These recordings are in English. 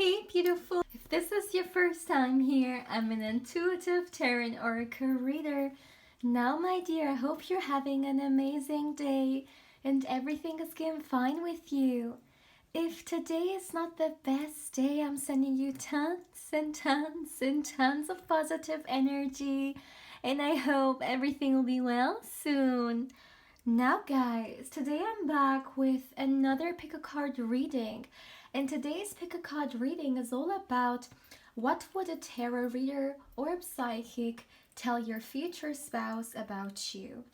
Hey beautiful! If this is your first time here, I'm an intuitive tarot oracle reader. Now my dear, I hope you're having an amazing day and everything is going fine with you. If today is not the best day, I'm sending you tons and tons and tons of positive energy, and I hope everything will be well soon. Now guys, today I'm back with another pick a card reading, and today's pick a card reading is all about what would a tarot reader or a psychic tell your future spouse about you.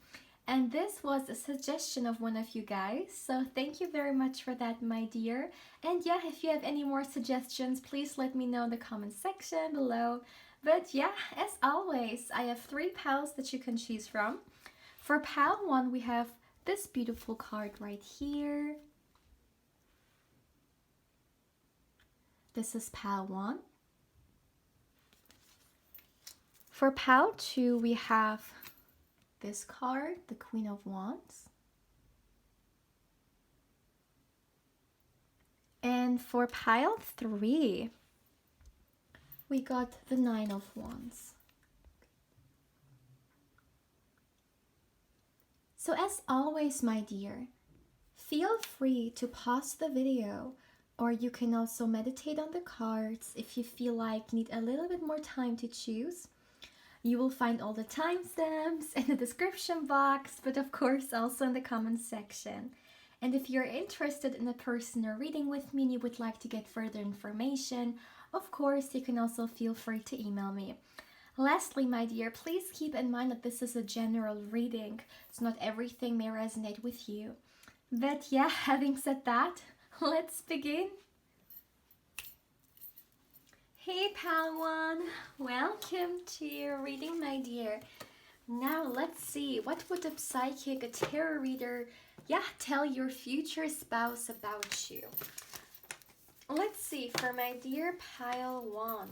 And this was a suggestion of one of you guys, so thank you very much for that, my dear. And yeah, if you have any more suggestions, please let me know in the comment section below. But yeah, as always, I have 3 piles that you can choose from. For pile 1, we have this beautiful card right here. This is pile 1. For pile 2, we have this card, the Queen of Wands. And for pile 3, we got the Nine of Wands. So as always, my dear, feel free to pause the video, or you can also meditate on the cards if you feel like you need a little bit more time to choose. You will find all the timestamps in the description box, but of course also in the comment section. And if you're interested in a personal reading with me and you would like to get further information, of course you can also feel free to email me. Lastly, my dear, please keep in mind that this is a general reading, so not everything may resonate with you. But yeah, having said that, let's begin. Hey pal 1, welcome to your reading, my dear. Now let's see, what would a psychic, a tarot reader, tell your future spouse about you? Let's see, for my dear pile 1,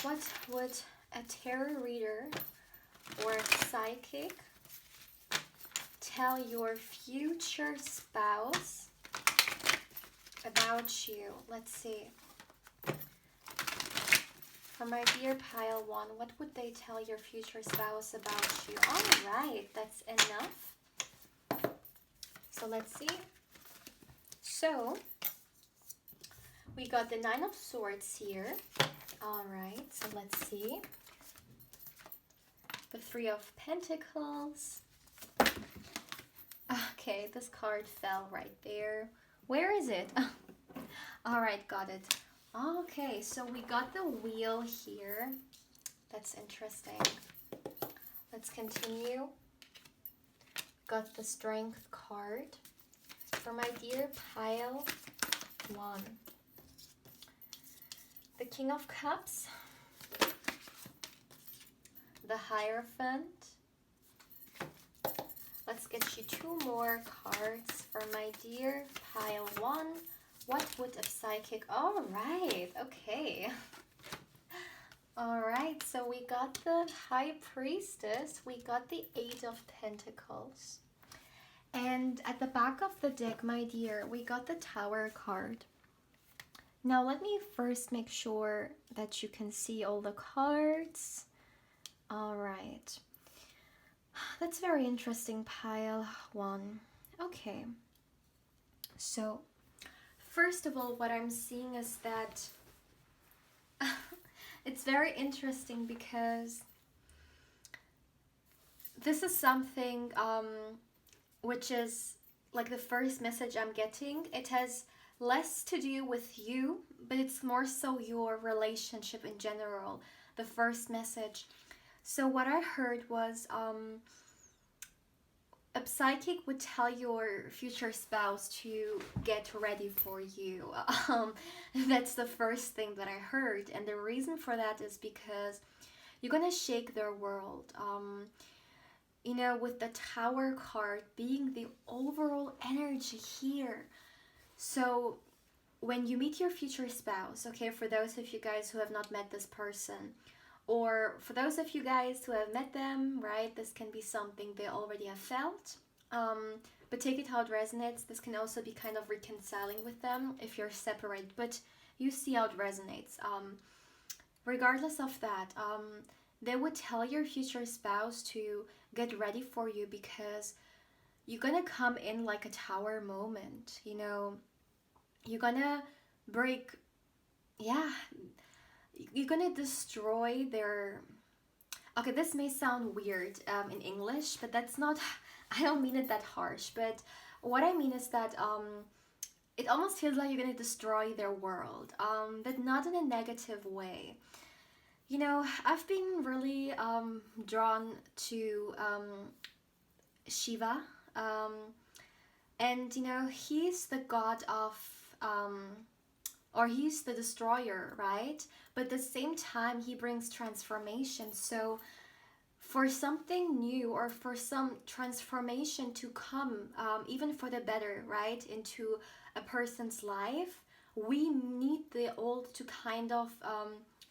what would a tarot reader or a psychic tell your future spouse about you? Let's see. For my dear pile 1, what would they tell your future spouse about you? All right, that's enough. So let's see. So we got the Nine of Swords here. All right, so let's see. The Three of Pentacles. Okay, this card fell right there. Where is it? All right, got it. Okay, so we got the Wheel here. That's interesting. Let's continue. Got the Strength card. For my dear pile 1. The King of Cups. The Hierophant. Let's get you 2 more cards for my dear pile 1. What would a psychic... All right, okay. All right, so we got the High Priestess. We got the Eight of Pentacles. And at the back of the deck, my dear, we got the Tower card. Now, let me first make sure that you can see all the cards. All right. That's very interesting, pile 1. Okay. So, first of all, what I'm seeing is that it's very interesting because this is something which is like the first message I'm getting. It has less to do with you, but it's more so your relationship in general, the first message. So what I heard was a psychic would tell your future spouse to get ready for you. That's the first thing that I heard, and the reason for that is because you're gonna shake their world. You know, with the Tower card being the overall energy here. So when you meet your future spouse, okay, for those of you guys who have not met this person, or for those of you guys who have met them, right, this can be something they already have felt. but take it how it resonates. This can also be kind of reconciling with them if you're separated, but you see how it resonates. Regardless of that, they would tell your future spouse to get ready for you, because you're gonna come in like a tower moment, you know. You're gonna break, yeah, you're gonna destroy their, okay, this may sound weird in English, but that's not, I don't mean it that harsh, but what I mean is that it almost feels like you're gonna destroy their world, but not in a negative way. You know, I've been really drawn to Shiva, um, and you know, he's the god of, or he's the destroyer, right? But at the same time, he brings transformation. So for something new, or for some transformation to come, even for the better, right, into a person's life, we need the old to kind of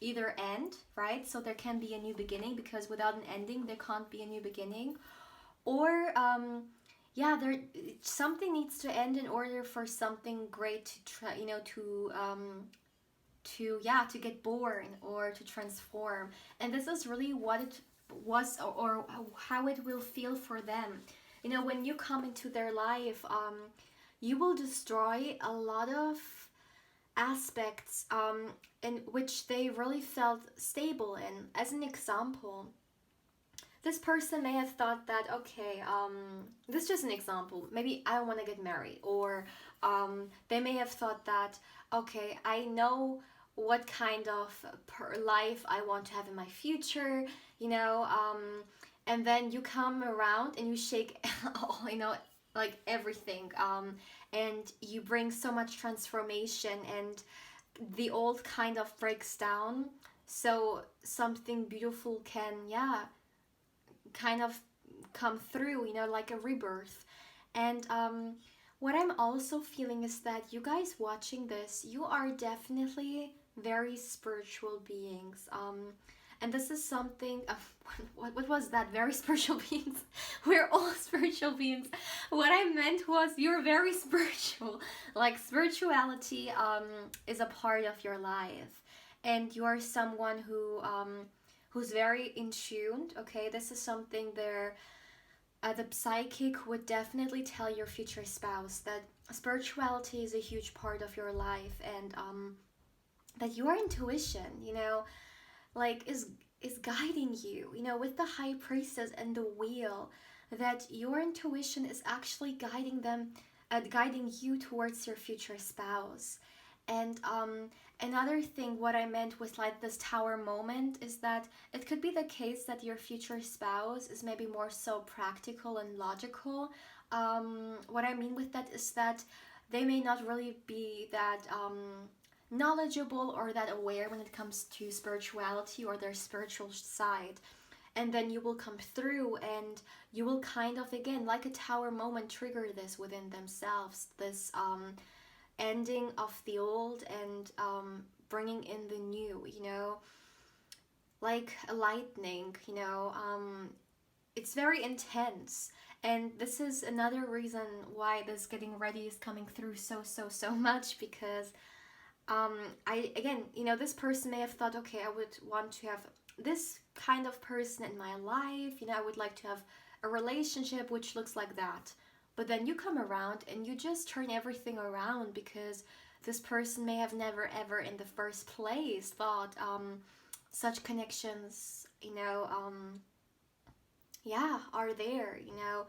either end, right? So there can be a new beginning, because without an ending, there can't be a new beginning. Or yeah, there, something needs to end in order for something great to try, you know, to yeah, to get born or to transform. And this is really what it was, or how it will feel for them. You know, when you come into their life, you will destroy a lot of aspects in which they really felt stable in. As an example, this person may have thought that, okay, this is just an example, maybe I don't want to get married, or they may have thought that, okay, I know what kind of life I want to have in my future, you know, and then you come around and you shake, you know, like everything, and you bring so much transformation, and the old kind of breaks down, so something beautiful can, yeah, kind of come through, you know, like a rebirth. And what I'm also feeling is that you guys watching this, you are definitely very spiritual beings. And this is something, what was that? Very spiritual beings. We're all spiritual beings. What I meant was you're very spiritual. Like spirituality is a part of your life. And you are someone who's very in tune. Okay, this is something there. The psychic would definitely tell your future spouse that spirituality is a huge part of your life, and that your intuition, you know, like is guiding you, you know, with the high priestess and the wheel, that your intuition is actually guiding them, guiding you towards your future spouse. And another thing, what I meant with like this tower moment, is that it could be the case that your future spouse is maybe more so practical and logical. What I mean with that is that they may not really be that knowledgeable or that aware when it comes to spirituality or their spiritual side. And then you will come through and you will kind of, again, like a tower moment, trigger this within themselves, this ending of the old and bringing in the new, you know, like a lightning, you know. It's very intense. And this is another reason why this getting ready is coming through so much, because I, again, you know, this person may have thought, okay, I would want to have this kind of person in my life, you know, I would like to have a relationship which looks like that. But then you come around and you just turn everything around, because this person may have never ever in the first place thought such connections, you know, yeah, are there, you know.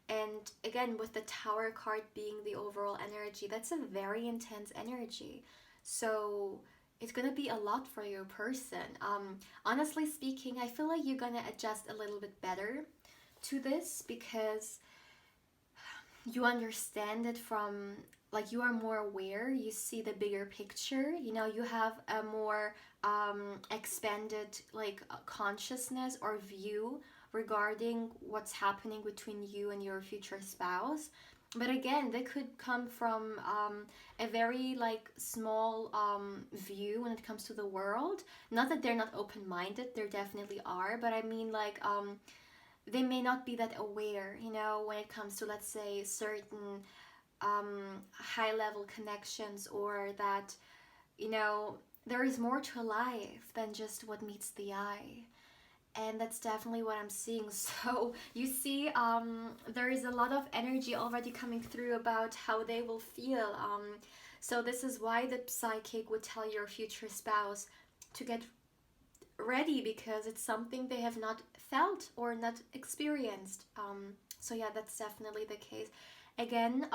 And again, with the Tower card being the overall energy, that's a very intense energy. So it's gonna be a lot for your person. Honestly speaking, I feel like you're gonna adjust a little bit better to this, because you understand it from, like, you are more aware, you see the bigger picture, you know, you have a more expanded, like, consciousness or view regarding what's happening between you and your future spouse. But again, they could come from a very, like, small view when it comes to the world. Not that they're not open-minded, they definitely are, but I mean, like, they may not be that aware, you know, when it comes to, let's say, certain high level connections, or that, you know, there is more to life than just what meets the eye. And that's definitely what I'm seeing. So you see, there is a lot of energy already coming through about how they will feel. So this is why the psychic would tell your future spouse to get ready, because it's something they have not felt or not experienced. So yeah, that's definitely the case. Again,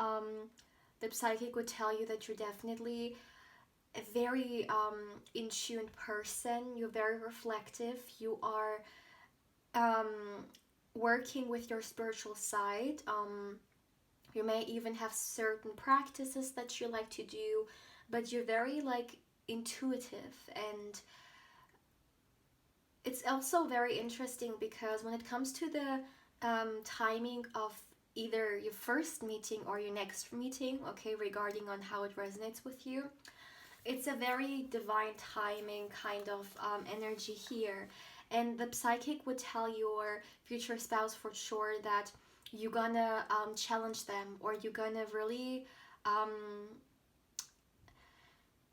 the psychic would tell you that you're definitely a very in tune person. You're very reflective. You are um, working with your spiritual side. You may even have certain practices that you like to do, but you're very like intuitive. And it's also very interesting because when it comes to the timing of either your first meeting or your next meeting, okay, regarding on how it resonates with you, it's a very divine timing kind of energy here. And the psychic would tell your future spouse for sure that you're gonna challenge them, or you're gonna really um,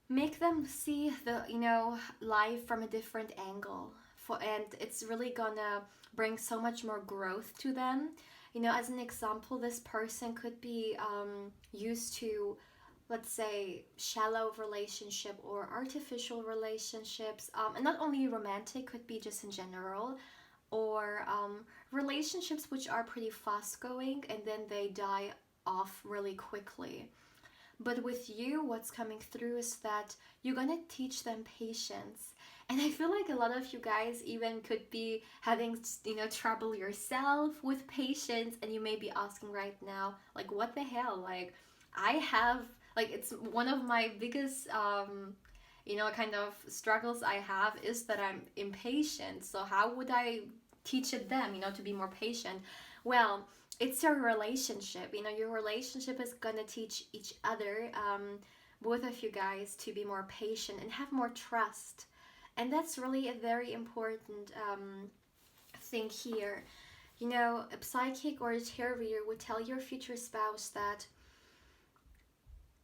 make them see the, you know, life from a different angle. And it's really gonna bring so much more growth to them. You know, as an example, this person could be used to, let's say, shallow relationship or artificial relationships, and not only romantic, could be just in general, or relationships which are pretty fast going and then they die off really quickly. But with you, what's coming through is that you're gonna teach them patience. And I feel like a lot of you guys even could be having, you know, trouble yourself with patience, and you may be asking right now, like, what the hell? Like, I have, like, it's one of my biggest, you know, kind of struggles I have is that I'm impatient. So how would I teach it them, you know, to be more patient? Well, it's your relationship. You know, your relationship is gonna teach each other, both of you guys, to be more patient and have more trust. And that's really a very important thing here. You know, a psychic or a tarot reader would tell your future spouse that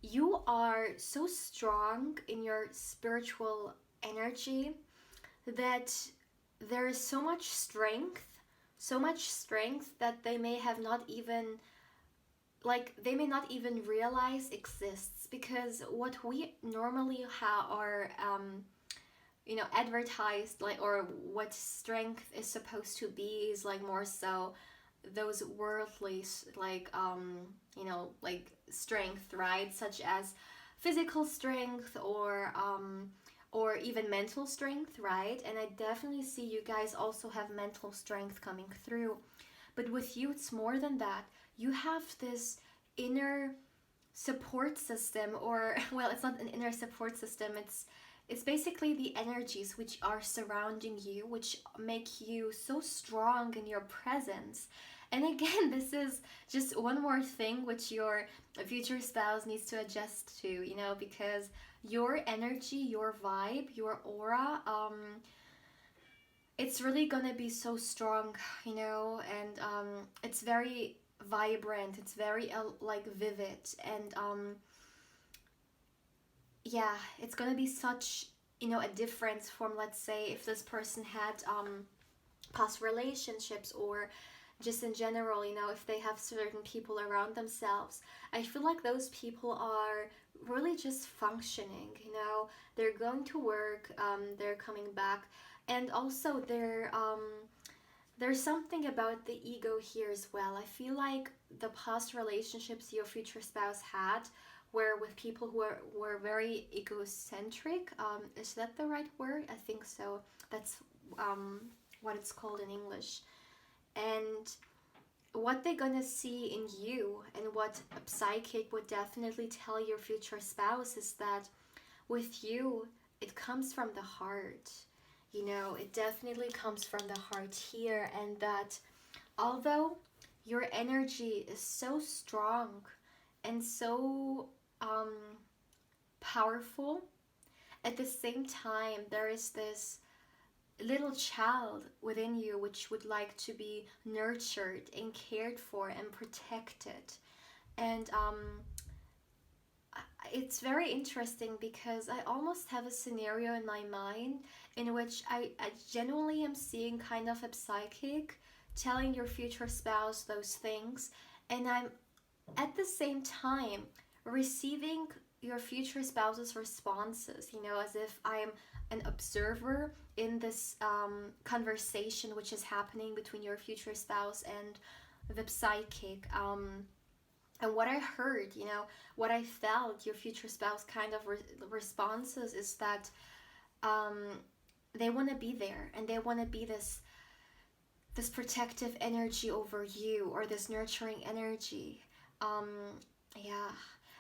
you are so strong in your spiritual energy that there is so much strength that they may have not even, like, they may not even realize exists. Because what we normally are you know, advertised, like, or what strength is supposed to be is like more so those worldly, like, you know, like strength, right, such as physical strength, or even mental strength, right? And I definitely see you guys also have mental strength coming through. But with you, it's more than that. You have this inner support system, or well, it's not an inner support system, it's basically the energies which are surrounding you, which make you so strong in your presence. And again, this is just one more thing which your future spouse needs to adjust to, you know, because your energy, your vibe, your aura, it's really gonna be so strong, you know, and it's very vibrant, it's very like vivid, and yeah, it's gonna be such, you know, a difference from, let's say, if this person had past relationships, or just in general, you know, if they have certain people around themselves. I feel like those people are really just functioning, you know, they're going to work, they're coming back, and also there's something about the ego here as well. I feel like the past relationships your future spouse had were with people who were very egocentric. Is that the right word? I think so. That's what it's called in English. And what they're gonna see in you, and what a psychic would definitely tell your future spouse, is that with you, it comes from the heart. You know, it definitely comes from the heart here, and that although your energy is so strong and so powerful, at the same time there is this little child within you which would like to be nurtured and cared for and protected. And it's very interesting because I almost have a scenario in my mind in which I genuinely am seeing kind of a psychic telling your future spouse those things, and I'm at the same time receiving your future spouse's responses, as if I'm an observer in this conversation which is happening between your future spouse and the psychic. And what I heard, what I felt, your future spouse kind of responses is that um, they want to be there, and they want to be this protective energy over you, or this nurturing energy. Um, yeah,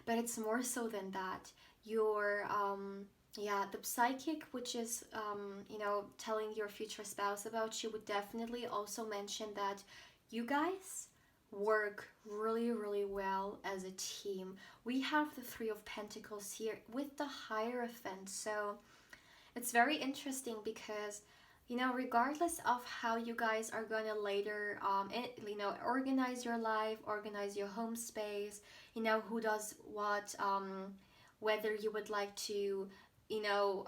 but it's more so than that. Your the psychic, which is telling your future spouse about you, would definitely also mention that you guys work really, really well as a team. We have the Three of Pentacles here with the Hierophant, so it's very interesting because regardless of how you guys are gonna later organize your life, organize your home space, who does what, whether you would like to do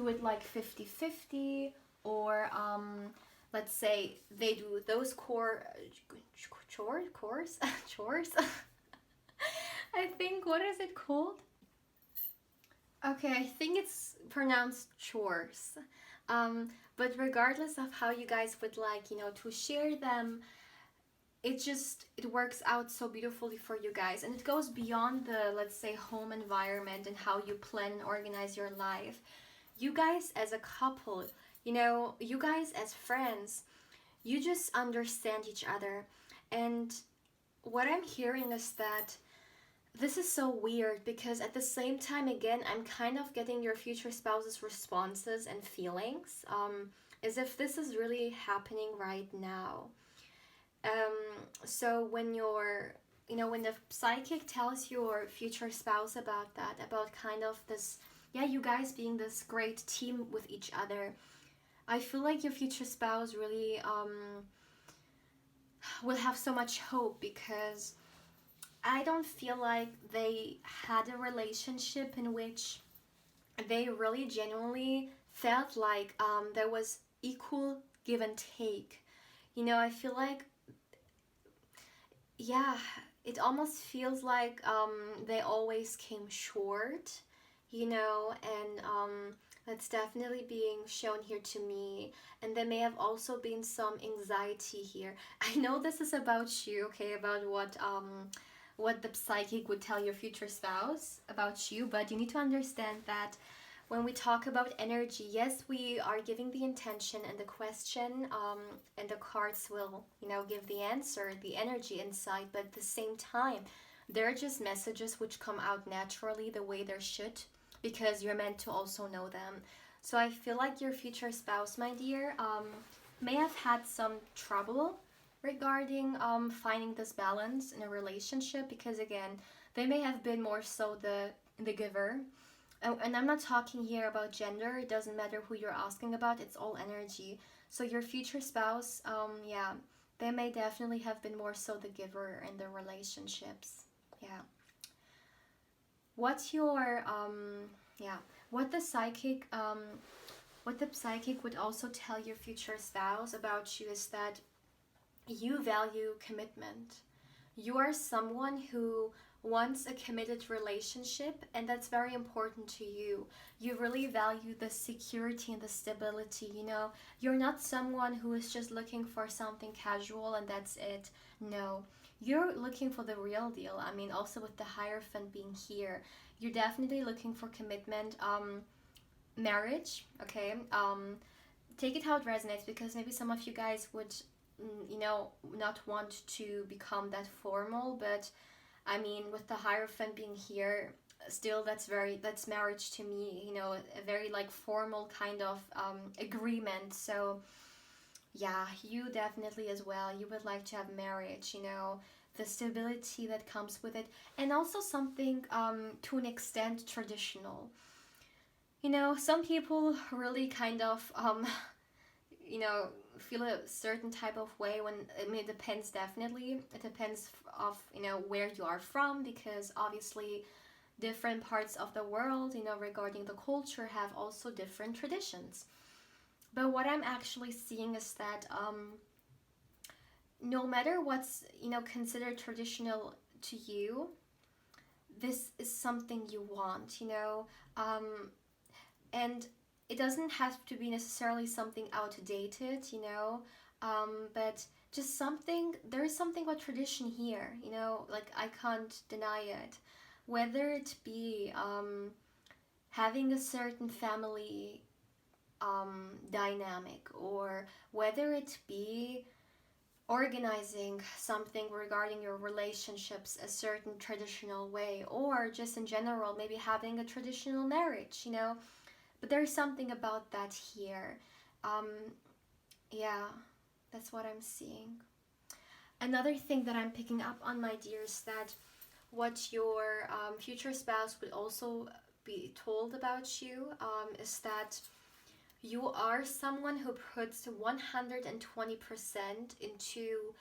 it like 50-50, or let's say they do those chores. I think, what is it called? Okay, I think it's pronounced chores. But regardless of how you guys would like, to share them, it works out so beautifully for you guys, and it goes beyond the, let's say, home environment and how you plan and organize your life. You guys as a couple, you guys as friends, you just understand each other. And what I'm hearing is that this is so weird because at the same time, again, I'm kind of getting your future spouse's responses and feelings, as if this is really happening right now. So when when the psychic tells your future spouse about that, about kind of this, yeah, you guys being this great team with each other, I feel like your future spouse really will have so much hope, because I don't feel like they had a relationship in which they really genuinely felt like there was equal give and take. I feel like, yeah, it almost feels like they always came short, and that's definitely being shown here to me. And there may have also been some anxiety here. I know this is about you, okay, about what the psychic would tell your future spouse about you, but you need to understand that when we talk about energy, yes, we are giving the intention and the question, and the cards will, give the answer, the energy inside, but at the same time, they're just messages which come out naturally the way they should, because you're meant to also know them. So I feel like your future spouse, my dear, may have had some trouble regarding finding this balance in a relationship, because again, they may have been more so the giver. And I'm not talking here about gender. It doesn't matter who you're asking about. It's all energy. So your future spouse, they may definitely have been more so the giver in the relationships. Yeah. What's your what the psychic would also tell your future spouse about you is that you value commitment. You are someone who wants a committed relationship, and that's very important to you. You really value the security and the stability, You're not someone who is just looking for something casual and that's it. No. You're looking for the real deal. I mean, also with the Hierophant being here, you're definitely looking for commitment, marriage, okay? Take it how it resonates, because maybe some of you guys would not want to become that formal, but I mean, with the Hierophant being here, still that's marriage to me, a very like formal kind of agreement. So yeah, you definitely as well, you would like to have marriage, the stability that comes with it, and also something to an extent traditional. Some people really kind of you know feel a certain type of way when, I mean, it depends. Definitely it depends of where you are from, because obviously different parts of the world, regarding the culture, have also different traditions. But what I'm actually seeing is that no matter what's considered traditional to you, this is something you want, um, and it doesn't have to be necessarily something outdated, but just something. There is something about tradition here, like I can't deny it. Whether it be having a certain family dynamic, or whether it be organizing something regarding your relationships a certain traditional way, or just in general maybe having a traditional marriage, but there's something about that here. um yeah, that's what I'm seeing. Another thing that I'm picking up on, my dear, is that what your future spouse would also be told about you, is that you are someone who puts 120% into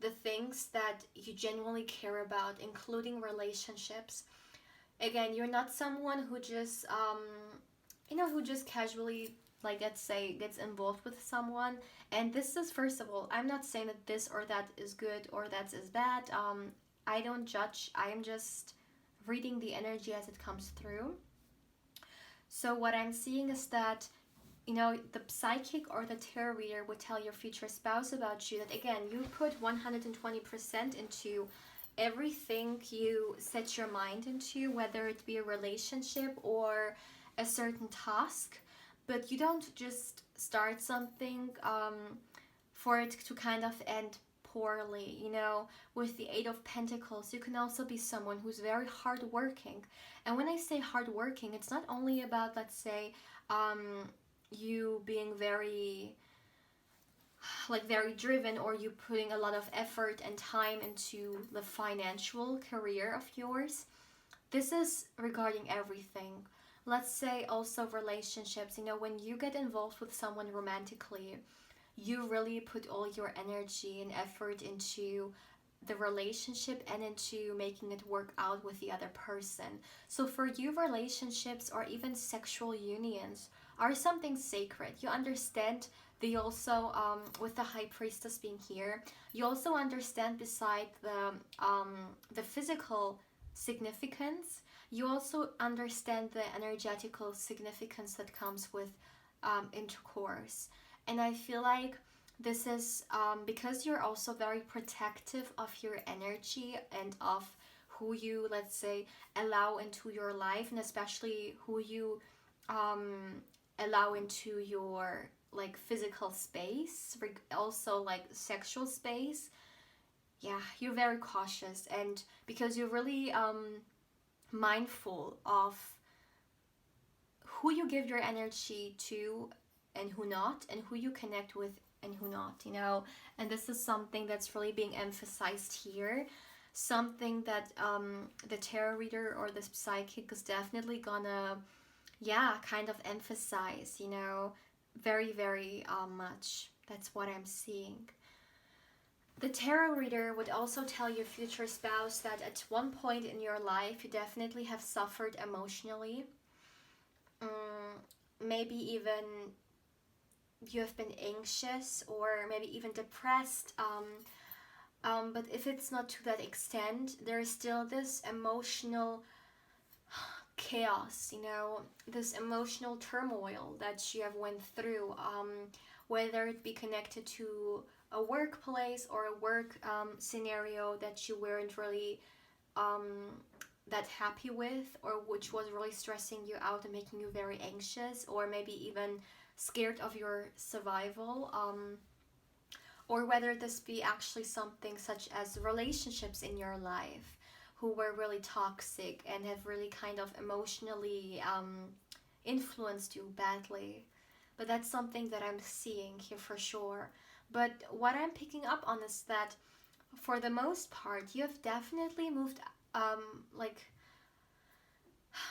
the things that you genuinely care about, including relationships. Again, you're not someone who just who just casually, like, let's say, gets involved with someone. And this is, first of all, I'm not saying that this or that is good or that is bad. I don't judge. I am just reading the energy as it comes through. So what I'm seeing is that the psychic or the tarot reader would tell your future spouse about you that, again, you put 120% into everything you set your mind into, whether it be a relationship or a certain task. But you don't just start something for it to kind of end poorly. With the Eight of Pentacles, you can also be someone who's very hardworking. And when I say hardworking, it's not only about, let's say, you being very, like, very driven, or you putting a lot of effort and time into the financial career of yours. This is regarding everything. Let's say also relationships. When you get involved with someone romantically, you really put all your energy and effort into the relationship and into making it work out with the other person. So for you, relationships or even sexual unions are something sacred. You understand. They also, with the High Priestess being here, you also understand, beside the physical significance, you also understand the energetical significance that comes with intercourse. And I feel like this is because you're also very protective of your energy and of who you, let's say, allow into your life, and especially who you allow into your, like, physical space, also like sexual space. Yeah, you're very cautious, and because you're really mindful of who you give your energy to and who not, and who you connect with and who not, and this is something that's really being emphasized here. Something that the tarot reader or the psychic is definitely gonna, yeah, kind of emphasize, very, very much. That's what I'm seeing. The tarot reader would also tell your future spouse that at one point in your life you definitely have suffered emotionally. Maybe even you have been anxious or maybe even depressed. But if it's not to that extent, there is still this emotional chaos, this emotional turmoil that you have went through, whether it be connected to a workplace or a work scenario that you weren't really that happy with, or which was really stressing you out and making you very anxious, or maybe even scared of your survival, or whether this be actually something such as relationships in your life who were really toxic and have really kind of emotionally influenced you badly. But that's something that I'm seeing here for sure. But what I'm picking up on is that for the most part, you have definitely moved, like,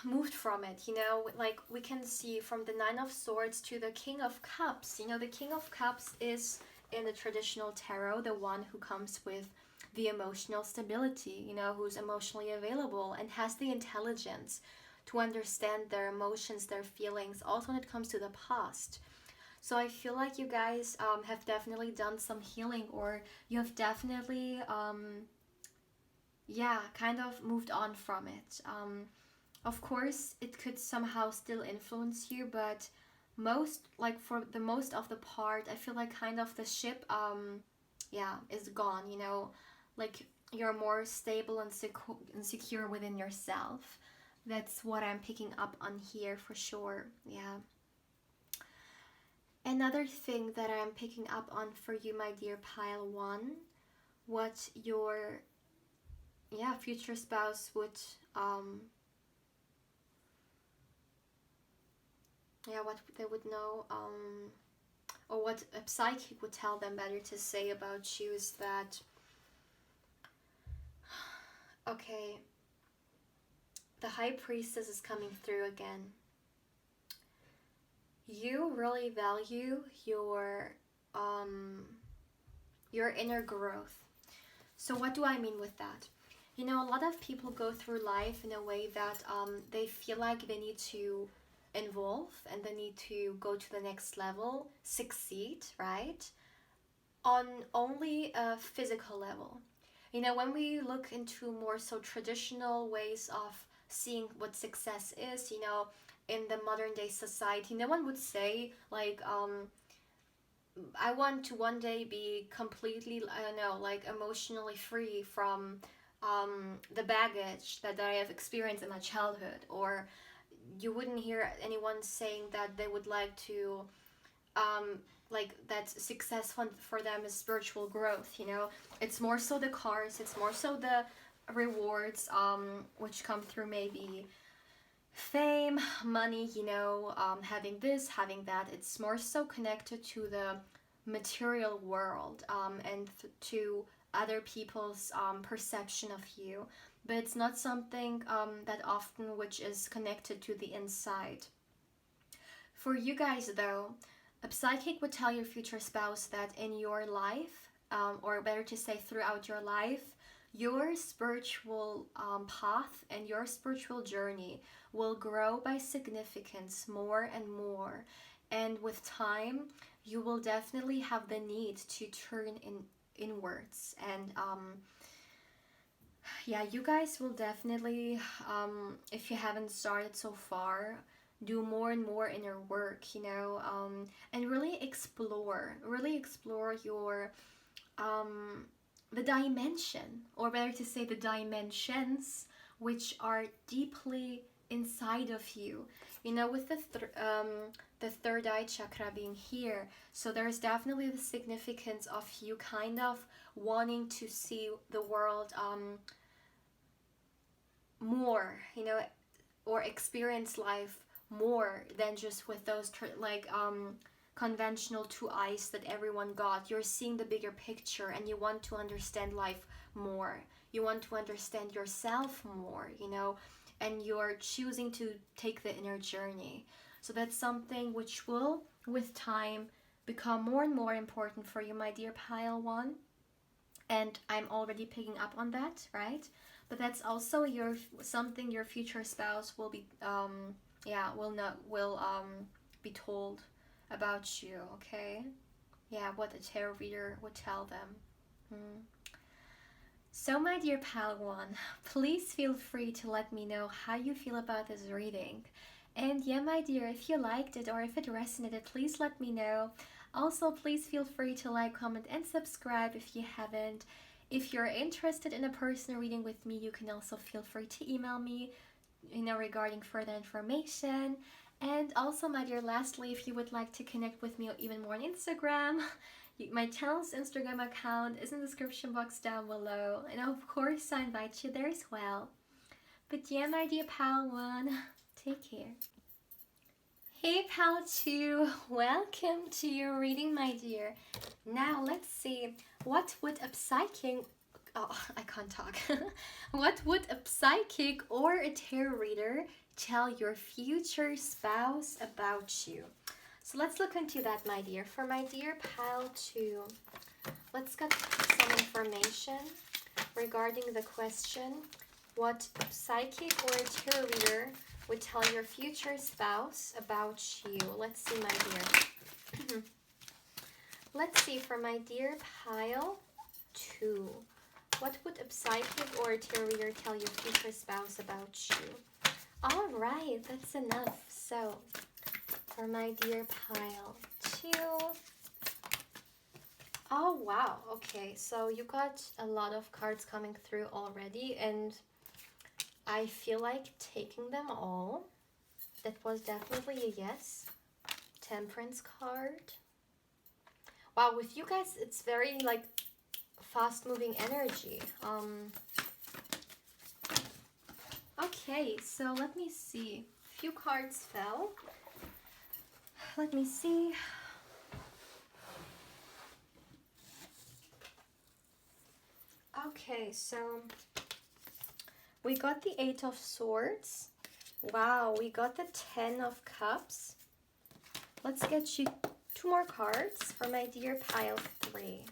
moved from it, you know, like we can see from the Nine of Swords to the King of Cups. You know, the King of Cups is in the traditional tarot the one who comes with the emotional stability, you know, who's emotionally available and has the intelligence to understand their emotions, their feelings, also when it comes to the past. So I feel like you guys have definitely done some healing, or you have definitely, yeah, kind of moved on from it. Of course, it could somehow still influence you, but most, like for the most of the part, I feel like kind of the ship, yeah, is gone, you know, like you're more stable and secure within yourself. That's what I'm picking up on here for sure, yeah. Another thing that I'm picking up on for you, my dear pile one, what your, yeah, future spouse would, yeah, what they would know, or what a psychic would tell them better to say about you is that, okay, the High Priestess is coming through again. You really value your inner growth. So what do I mean with that? You know, a lot of people go through life in a way that they feel like they need to evolve and they need to go to the next level, succeed, right? On only a physical level. You know, when we look into more so traditional ways of seeing what success is, you know, in the modern day society, no one would say like, I want to one day be completely, I don't know, like emotionally free from the baggage that I have experienced in my childhood. Or you wouldn't hear anyone saying that they would like to, like that success for them is spiritual growth, you know. It's more so the cars, it's more so the rewards, which come through maybe fame, money, you know, having this, having that. It's more so connected to the material world, and to other people's perception of you. But it's not something that often which is connected to the inside. For you guys, though, a psychic would tell your future spouse that in your life, or better to say throughout your life, your spiritual path and your spiritual journey will grow by significance more and more. And with time, you will definitely have the need to turn inwards. And yeah, you guys will definitely, if you haven't started so far, do more and more inner work, you know, and really explore your, the dimension, or better to say the dimensions, which are deeply inside of you. You know, with the third eye chakra being here, so there's definitely the significance of you kind of wanting to see the world more, you know, or experience life more than just with those conventional two eyes that everyone got. You're seeing the bigger picture and you want to understand life more. You want to understand yourself more, you know, and you're choosing to take the inner journey. So that's something which will, with time, become more and more important for you, my dear pile one. And I'm already picking up on that, right? But that's also something your future spouse will be, will be told about you, okay? Yeah, what a tarot reader would tell them. So, my dear Padawan, please feel free to let me know how you feel about this reading. And yeah, my dear, if you liked it or if it resonated, please let me know. Also, please feel free to like, comment, and subscribe if you haven't. If you're interested in a personal reading with me, you can also feel free to email me, you know, regarding further information. And also, my dear, lastly, if you would like to connect with me even more on Instagram, my channel's Instagram account is in the description box down below. And of course, I invite you there as well. But yeah, my dear pal one, take care. Hey pal 2, welcome to your reading, my dear. Now let's see, what would a Oh, I can't talk. What would a psychic or a tarot reader tell your future spouse about you? So let's look into that, my dear. For my dear pile 2, let's get some information regarding the question, what a psychic or a tarot reader would tell your future spouse about you. Let's see, my dear. Let's see, for my dear pile 2, what would a psychic or a tarot reader tell your future spouse about you? All right, that's enough. So, for my dear pile 2. Oh, wow. Okay, so you got a lot of cards coming through already, and I feel like taking them all. That was definitely a yes. Temperance card. Wow, with you guys, it's very, like, fast-moving energy. Okay, so let me see. A few cards fell. Let me see. Okay, so we got the 8 of Swords. Wow, we got the 10 of Cups. Let's get you 2 more cards for my dear pile 3.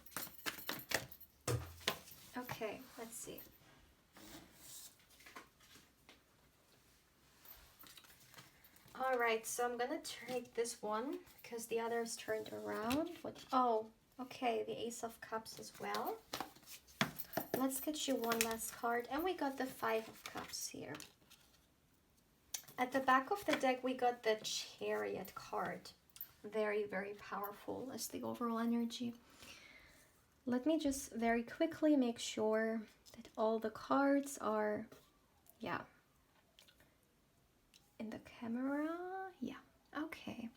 Okay, let's see. All right, so I'm gonna take this one because the others turned around. What? Oh, okay, the Ace of Cups as well. Let's get you one last card, and we got the 5 of Cups here. At the back of the deck, we got the Chariot card. Very, very powerful as the overall energy. Let me just very quickly make sure that all the cards are, yeah, in the camera. Yeah, okay.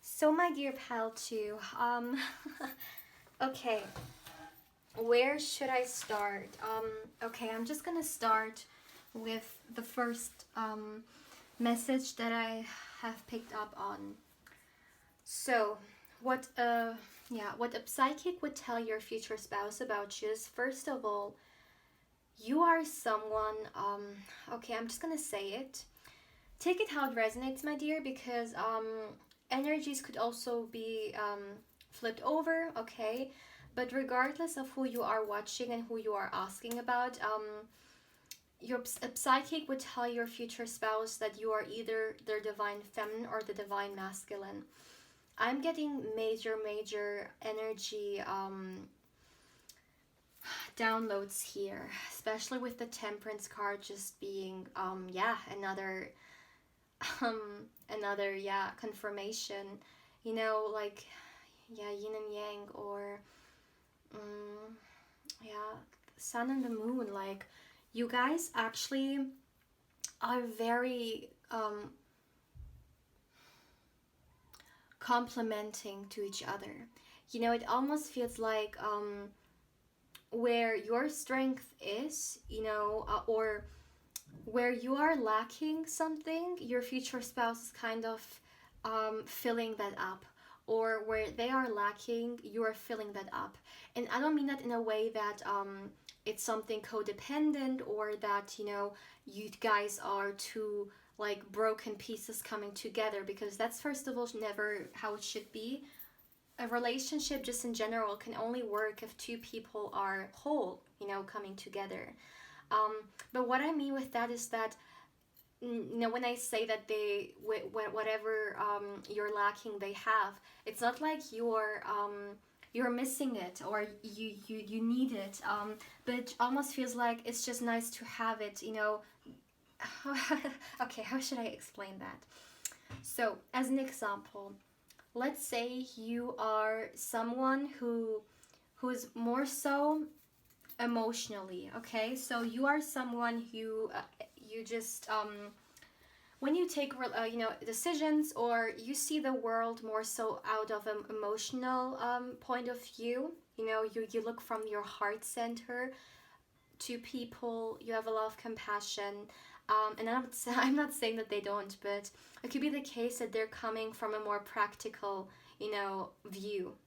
So my dear pal 2, okay, where should I start? Okay, I'm just gonna start with the first message that I have picked up on. So, what a psychic would tell your future spouse about you is, first of all, you are someone, okay, I'm just gonna say it. Take it how it resonates, my dear, because energies could also be flipped over, okay? But regardless of who you are watching and who you are asking about, a psychic would tell your future spouse that you are either their divine feminine or the divine masculine. I'm getting major energy downloads here, especially with the Temperance card just being, another confirmation, you know, like, yin and yang, or sun and the moon. Like, you guys actually are very complementing to each other. You know, it almost feels like where your strength is, you know, or where you are lacking something, your future spouse is kind of filling that up. Or where they are lacking, you are filling that up. And I don't mean that in a way that it's something codependent, or that, you know, you guys are two like broken pieces coming together, because that's, first of all, never how it should be. A relationship, just in general, can only work if two people are whole, you know, coming together. But what I mean with that is that, you know, when I say that they, whatever you're lacking, they have, it's not like you're missing it, or you need it, but it almost feels like it's just nice to have it, you know. Okay, how should I explain that? So, as an example, let's say you are someone who's more so emotionally, okay? So you are someone who you just when you take decisions, or you see the world more so out of an emotional point of view. You know, you look from your heart center to people. You have a lot of compassion, and I'm not saying that they don't, but it could be the case that they're coming from a more practical, you know, view.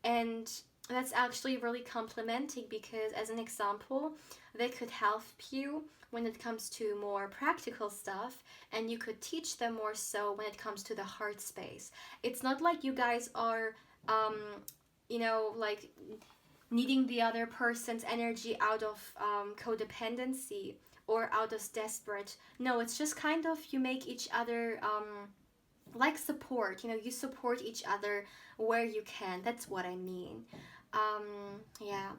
And that's actually really complimenting, because as an example, they could help you when it comes to more practical stuff, and you could teach them more so when it comes to the heart space. It's not like you guys are um, like needing the other person's energy out of codependency or out of desperate. No, it's just kind of you make each other like support. You support each other where you can. That's what I mean. Yeah.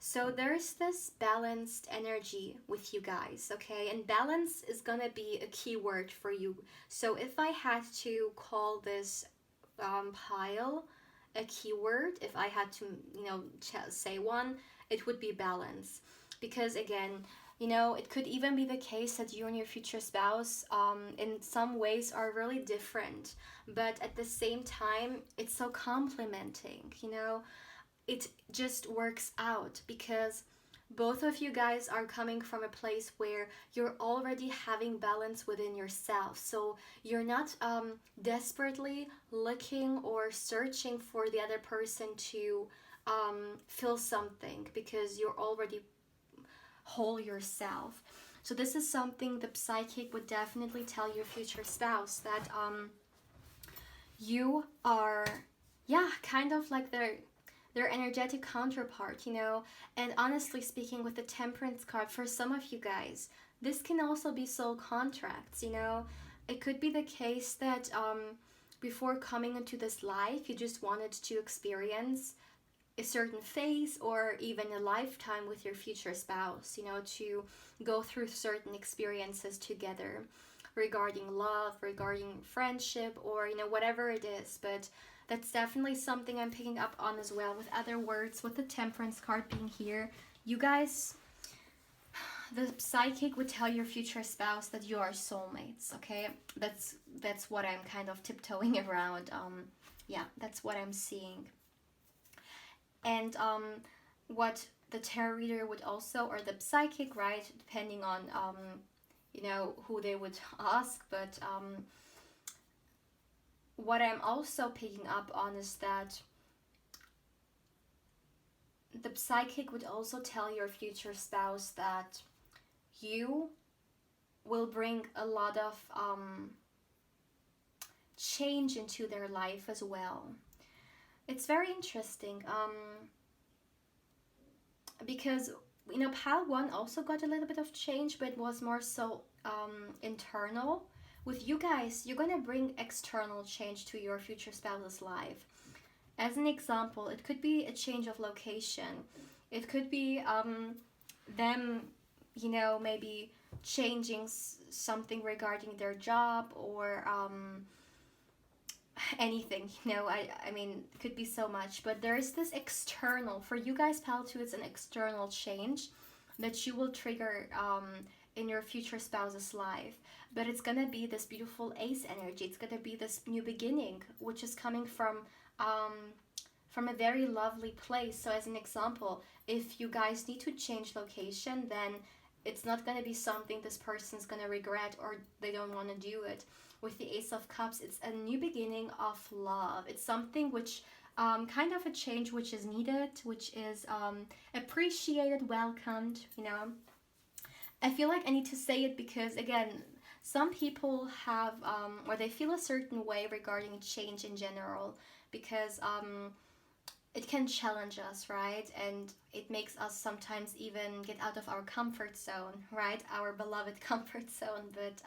So there's this balanced energy with you guys, okay? And balance is gonna be a key word for you. So if I had to call this pile a keyword, if I had to, say one, it would be balance. Because again, it could even be the case that you and your future spouse, in some ways, are really different, but at the same time, it's so complementing. It just works out because both of you guys are coming from a place where you're already having balance within yourself. So you're not desperately looking or searching for the other person to feel something, because you're already whole yourself. So this is something the psychic would definitely tell your future spouse, that you are, yeah, kind of like their energetic counterpart, And honestly speaking, with the Temperance card, for some of you guys, this can also be soul contracts, It could be the case that before coming into this life, you just wanted to experience a certain phase or even a lifetime with your future spouse, to go through certain experiences together regarding love, regarding friendship, or, whatever it is. But that's definitely something I'm picking up on as well. With other words, with the Temperance card being here, you guys, the psychic would tell your future spouse that you are soulmates, okay? That's what I'm kind of tiptoeing around. Yeah, that's what I'm seeing. And what the tarot reader would also, or the psychic, right, depending on who they would ask, but what I'm also picking up on is that the psychic would also tell your future spouse that you will bring a lot of change into their life as well. It's very interesting because pile 1 also got a little bit of change, but it was more so internal. With you guys, you're gonna bring external change to your future spouse's life. As an example, it could be a change of location. It could be them, maybe changing something regarding their job, or anything. I mean, it could be so much. But there is this external, for you guys, pile 2, it's an external change that you will trigger in your future spouse's life. But it's gonna be this beautiful ace energy. It's gonna be this new beginning, which is coming from a very lovely place. So as an example, if you guys need to change location, then it's not gonna be something this person's gonna regret or they don't want to do it. With the Ace of Cups, it's a new beginning of love. It's something which kind of a change which is needed, which is appreciated, welcomed. I feel like I need to say it because, again, some people have or they feel a certain way regarding change in general, because it can challenge us, right? And it makes us sometimes even get out of our comfort zone, right? Our beloved comfort zone. But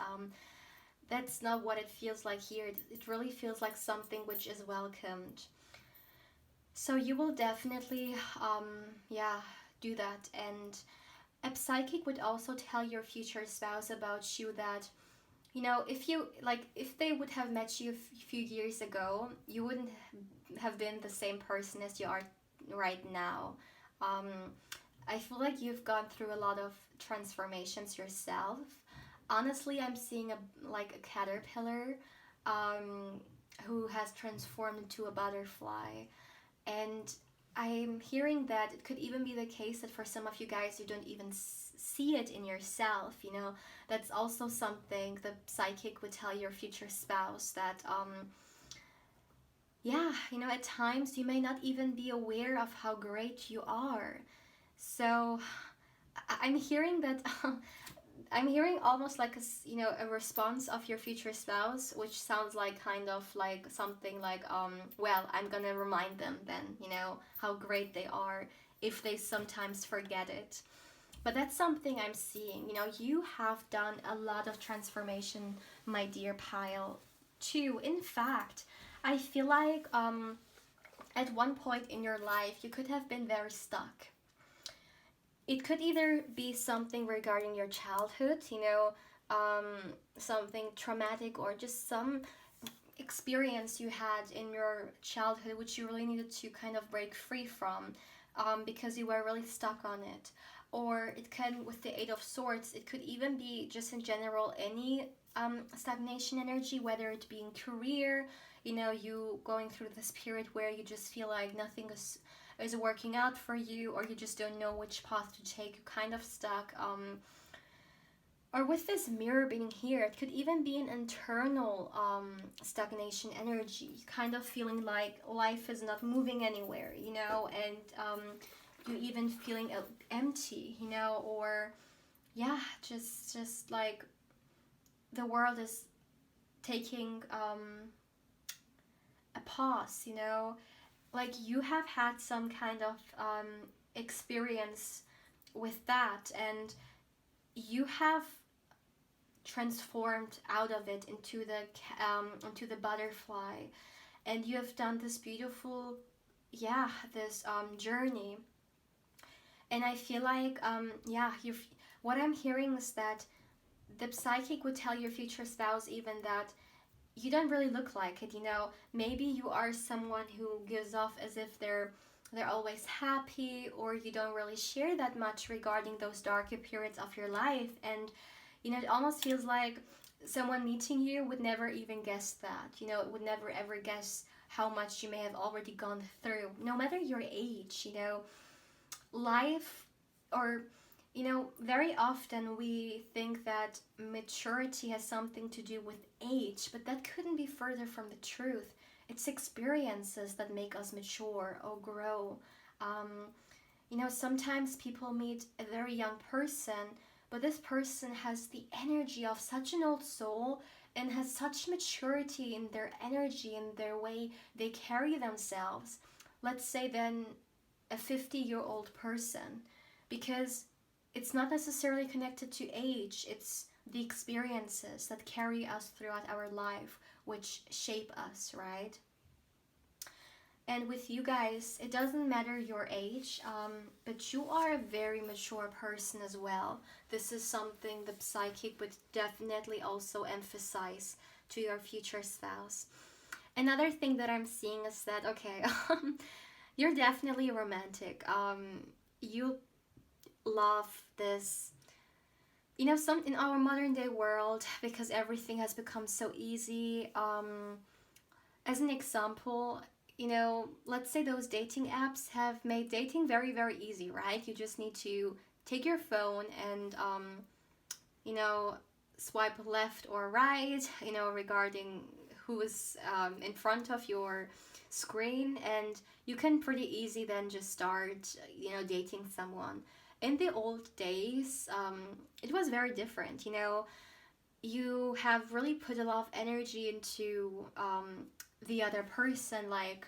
that's not what it feels like here. It really feels like something which is welcomed. So you will definitely, do that. And a psychic would also tell your future spouse about you that, if they would have met you a few years ago, you wouldn't have been the same person as you are right now. I feel like you've gone through a lot of transformations yourself. Honestly, I'm seeing a caterpillar who has transformed into a butterfly. And I'm hearing that it could even be the case that for some of you guys, you don't even see it in yourself. That's also something the psychic would tell your future spouse, that yeah, at times you may not even be aware of how great you are. So I'm hearing that I'm hearing almost like a response of your future spouse, which sounds like kind of like something like, well, I'm gonna remind them then, how great they are if they sometimes forget it. But that's something I'm seeing. You have done a lot of transformation, my dear Pile, too. In fact, I feel like at one point in your life you could have been very stuck. It could either be something regarding your childhood, something traumatic, or just some experience you had in your childhood which you really needed to kind of break free from, because you were really stuck on it. Or it can, with the Eight of Swords, it could even be just in general any stagnation energy, whether it be in career, you going through this period where you just feel like nothing is working out for you, or you just don't know which path to take, you're kind of stuck. Or with this mirror being here, it could even be an internal stagnation energy, kind of feeling like life is not moving anywhere, and you even feeling empty, or yeah, just like the world is taking a pause, like you have had some kind of experience with that, and you have transformed out of it into the butterfly, and you have done this beautiful, yeah, this journey. And I feel like yeah, what I'm hearing is that the psychic would tell your future spouse even that you don't really look like it. Maybe you are someone who gives off as if they're always happy, or you don't really share that much regarding those darker periods of your life. And it almost feels like someone meeting you would never even guess that. It would never ever guess how much you may have already gone through, no matter your age. Life, or very often we think that maturity has something to do with age, but that couldn't be further from the truth. It's experiences that make us mature or grow. Sometimes people meet a very young person, but this person has the energy of such an old soul and has such maturity in their energy and their way they carry themselves. Let's say then a 50-year-old person, because it's not necessarily connected to age, it's the experiences that carry us throughout our life which shape us, right? And with you guys, it doesn't matter your age, but you are a very mature person as well. This is something the psychic would definitely also emphasize to your future spouse. Another thing that I'm seeing is that, okay, you're definitely romantic. You love this, some in our modern day world, because everything has become so easy. As an example, let's say those dating apps have made dating very, very easy, right? You just need to take your phone and, swipe left or right, regarding who is in front of your screen, and you can pretty easy then just start, dating someone. In the old days, it was very different. You have really put a lot of energy into the other person, like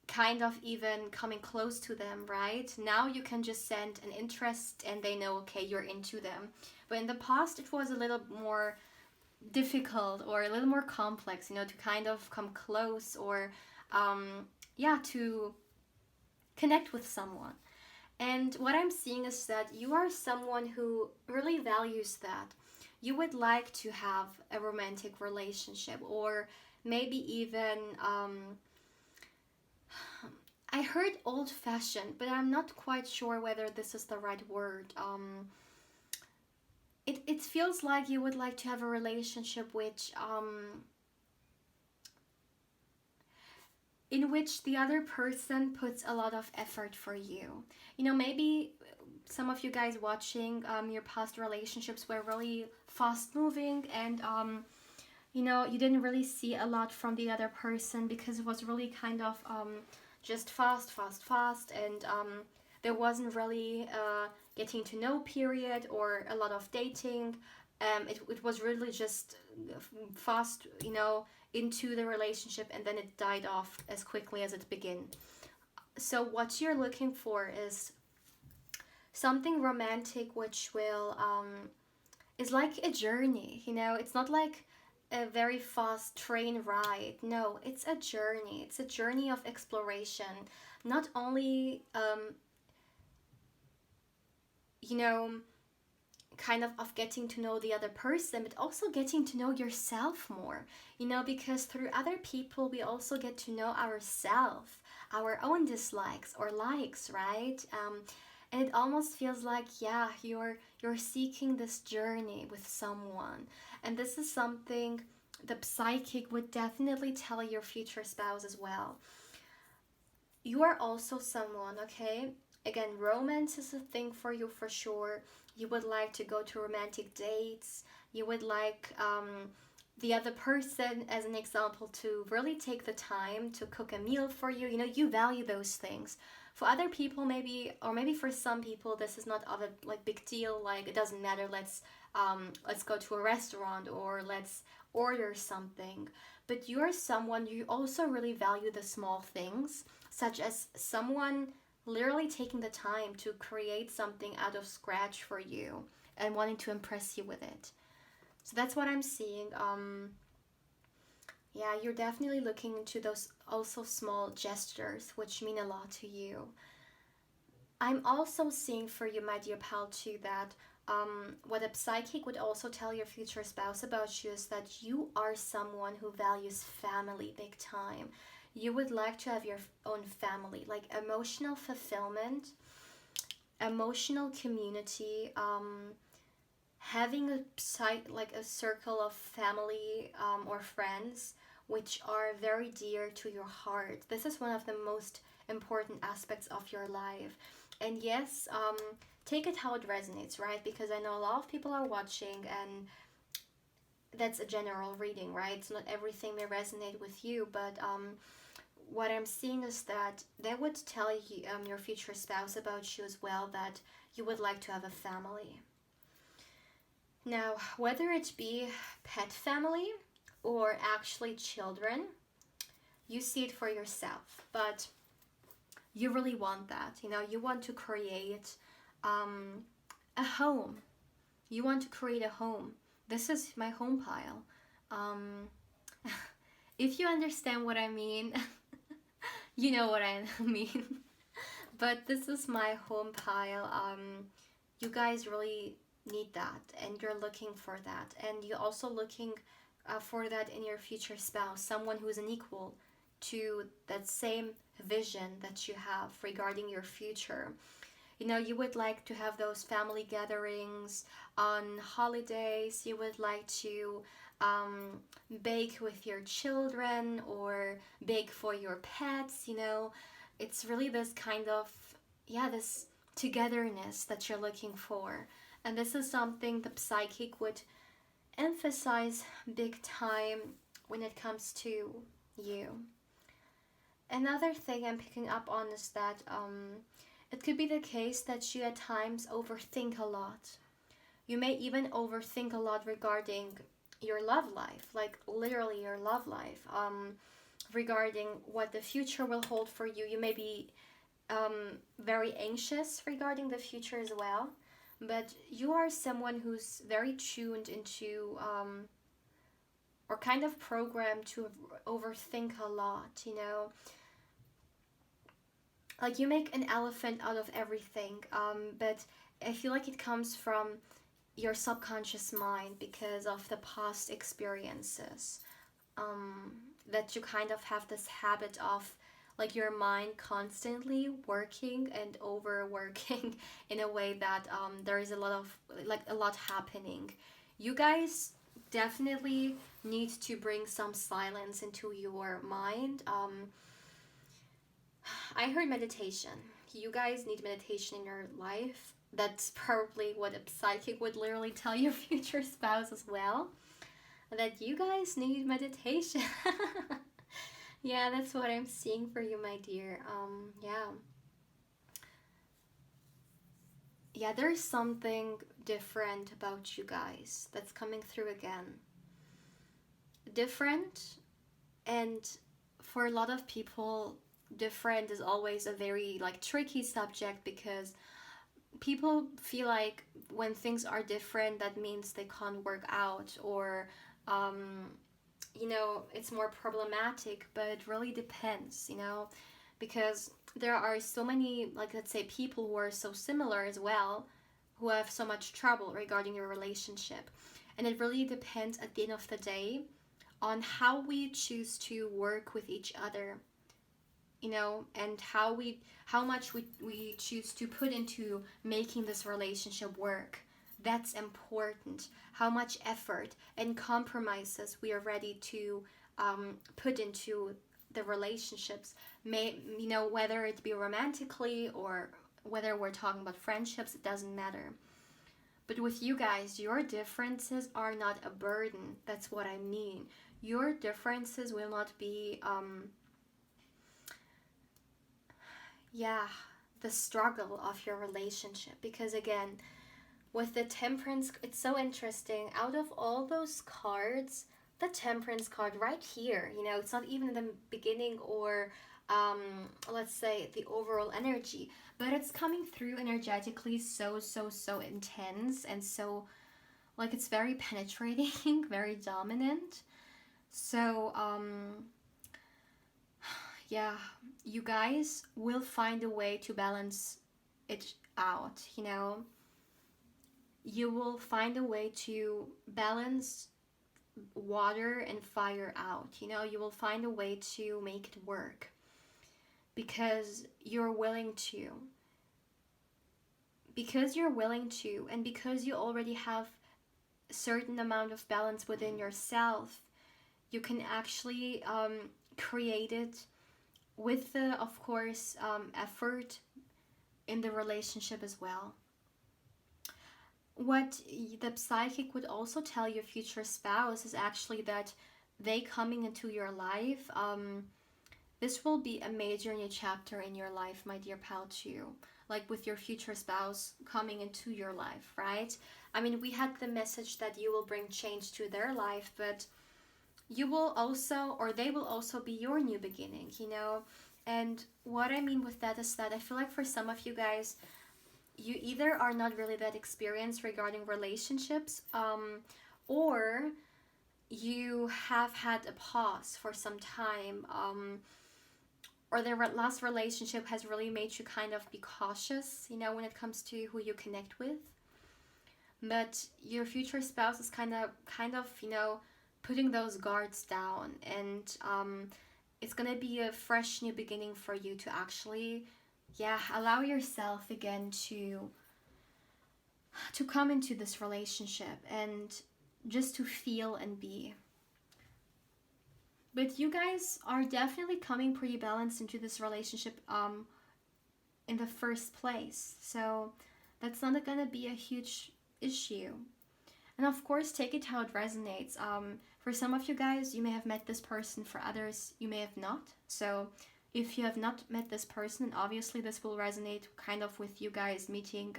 kind of even coming close to them, right? Now you can just send an interest and they know, okay, you're into them. But in the past, it was a little more difficult or a little more complex, to kind of come close, or yeah, to connect with someone. And what I'm seeing is that you are someone who really values that. You would like to have a romantic relationship, or maybe even, I heard old fashioned, but I'm not quite sure whether this is the right word. It feels like you would like to have a relationship which, in which the other person puts a lot of effort for you. Maybe some of you guys watching, your past relationships were really fast moving, and you didn't really see a lot from the other person because it was really kind of just fast, and there wasn't really getting to know period or a lot of dating. It was really just fast, into the relationship, and then it died off as quickly as it began. So what you're looking for is something romantic, which will is like a journey. It's not like a very fast train ride. No, it's a journey. It's a journey of exploration. Not only you know kind of getting to know the other person, but also getting to know yourself more, because through other people we also get to know ourselves, our own dislikes or likes, right? And it almost feels like, yeah, you're seeking this journey with someone. And this is something the psychic would definitely tell your future spouse as well. You are also someone, okay? Again, romance is a thing for you for sure. You would like to go to romantic dates. You would like the other person, as an example, to really take the time to cook a meal for you. You value those things. For other people, maybe, or maybe for some people, this is not of a big deal. Like, it doesn't matter. Let's go to a restaurant, or let's order something. But you are someone, you also really value the small things, such as someone literally taking the time to create something out of scratch for you and wanting to impress you with it. So that's what I'm seeing. Yeah, you're definitely looking into those also small gestures which mean a lot to you. I'm also seeing for you, my dear pal, too, that what a psychic would also tell your future spouse about you is that you are someone who values family big time. You would like to have your own family, like emotional fulfillment, emotional community, having a circle of family or friends which are very dear to your heart. This is one of the most important aspects of your life. And yes, take it how it resonates, right? Because I know a lot of people are watching, and that's a general reading, right? So not everything may resonate with you, but what I'm seeing is that they would tell you, your future spouse about you as well, that you would like to have a family. Now, whether it be pet family or actually children, you see it for yourself, but you really want that. You want to create a home. You want to create a home. This is my home pile. If you understand what I mean, you know what I mean. But this is my home pile. You guys really need that, and you're looking for that, and you're also looking for that in your future spouse, someone who is an equal to that same vision that you have regarding your future. You would like to have those family gatherings on holidays. You would like to bake with your children or bake for your pets. It's really this kind of, yeah, this togetherness that you're looking for. And this is something the psychic would emphasize big time when it comes to you. Another thing I'm picking up on is that it could be the case that you at times overthink a lot. You may even overthink a lot regarding your love life, like literally your love life, regarding what the future will hold for you. You may be very anxious regarding the future as well, but you are someone who's very tuned into or kind of programmed to overthink a lot, Like, you make an elephant out of everything, but I feel like it comes from your subconscious mind because of the past experiences, that you kind of have this habit of, like, your mind constantly working and overworking in a way that there is a lot happening. You guys definitely need to bring some silence into your mind. I heard meditation. You guys need meditation in your life. That's probably what a psychic would literally tell your future spouse as well. that you guys need meditation. Yeah, that's what I'm seeing for you, my dear. Yeah, there's something different about you guys that's coming through again. Different, and for a lot of people, different is always a very like tricky subject, because people feel like when things are different, that means they can't work out, or um, it's more problematic. But it really depends, because there are so many, like, let's say, people who are so similar as well, who have so much trouble regarding your relationship. And it really depends at the end of the day on how we choose to work with each other, and how much we choose to put into making this relationship work. That's important. How much effort and compromises we are ready to put into the relationships, whether it be romantically or whether we're talking about friendships, it doesn't matter. But with you guys, your differences are not a burden. That's what I mean. Your differences will not be the struggle of your relationship. Because again, with the Temperance, it's so interesting. Out of all those cards, the Temperance card right here, it's not even in the beginning or let's say the overall energy, but it's coming through energetically so intense, and so like it's very penetrating, very dominant. So yeah, you guys will find a way to balance it out, you will find a way to balance water and fire out, you will find a way to make it work, because you're willing to. Because you're willing to, and because you already have a certain amount of balance within yourself, you can actually create it with the, of course, effort in the relationship as well. What the psychic would also tell your future spouse is actually that they coming into your life, this will be a major new chapter in your life, my dear pal, too. Like with your future spouse coming into your life, right? I mean, we had the message that you will bring change to their life, but you will also, or they will also be your new beginning, And what I mean with that is that I feel like for some of you guys, you either are not really that experienced regarding relationships, or you have had a pause for some time, or the last relationship has really made you kind of be cautious, when it comes to who you connect with. But your future spouse is kind of, putting those guards down, and it's gonna be a fresh new beginning for you to actually, allow yourself again to come into this relationship and just to feel and be. But you guys are definitely coming pretty balanced into this relationship in the first place. So that's not gonna be a huge issue. And of course, take it how it resonates. For some of you guys, you may have met this person. For others, you may have not. So if you have not met this person, obviously this will resonate kind of with you guys meeting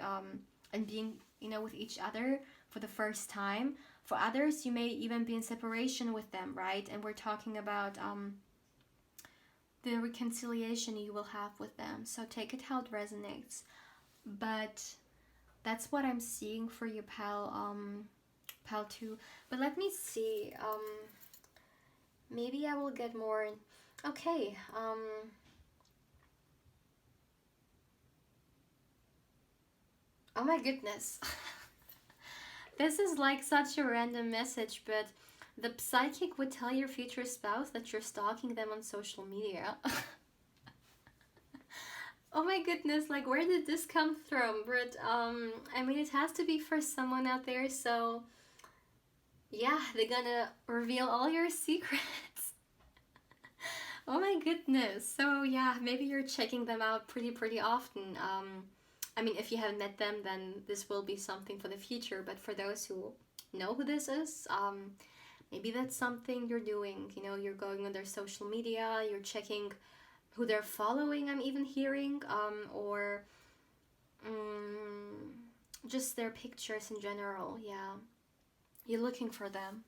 and being, with each other for the first time. For others, you may even be in separation with them, right? And we're talking about the reconciliation you will have with them. So take it how it resonates. But that's what I'm seeing for you, pal. Pal 2. But let me see. Maybe I will get more. Okay. Oh my goodness. This is like such a random message, but the psychic would tell your future spouse that you're stalking them on social media. Oh my goodness, like where did this come from? But I mean, it has to be for someone out there, so yeah, they're gonna reveal all your secrets. Oh my goodness. So yeah, maybe you're checking them out pretty often. I mean, if you haven't met them, then this will be something for the future. But for those who know who this is, Maybe that's something you're doing. You know, you're going on their social media, you're checking who they're following, I'm even hearing, or just their pictures in general. Yeah, you're looking for them.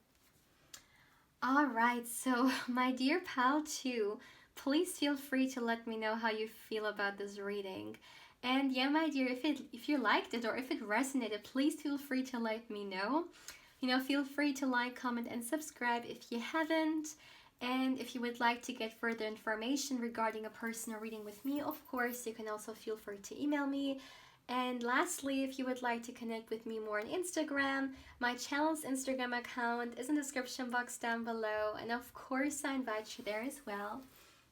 All right, so my dear pal too, please feel free to let me know how you feel about this reading. And yeah, my dear, if you liked it or if it resonated, please feel free to let me know. You know, feel free to like, comment, and subscribe if you haven't. And if you would like to get further information regarding a personal reading with me, of course, you can also feel free to email me. And lastly, if you would like to connect with me more on Instagram, my channel's Instagram account is in the description box down below. And of course, I invite you there as well.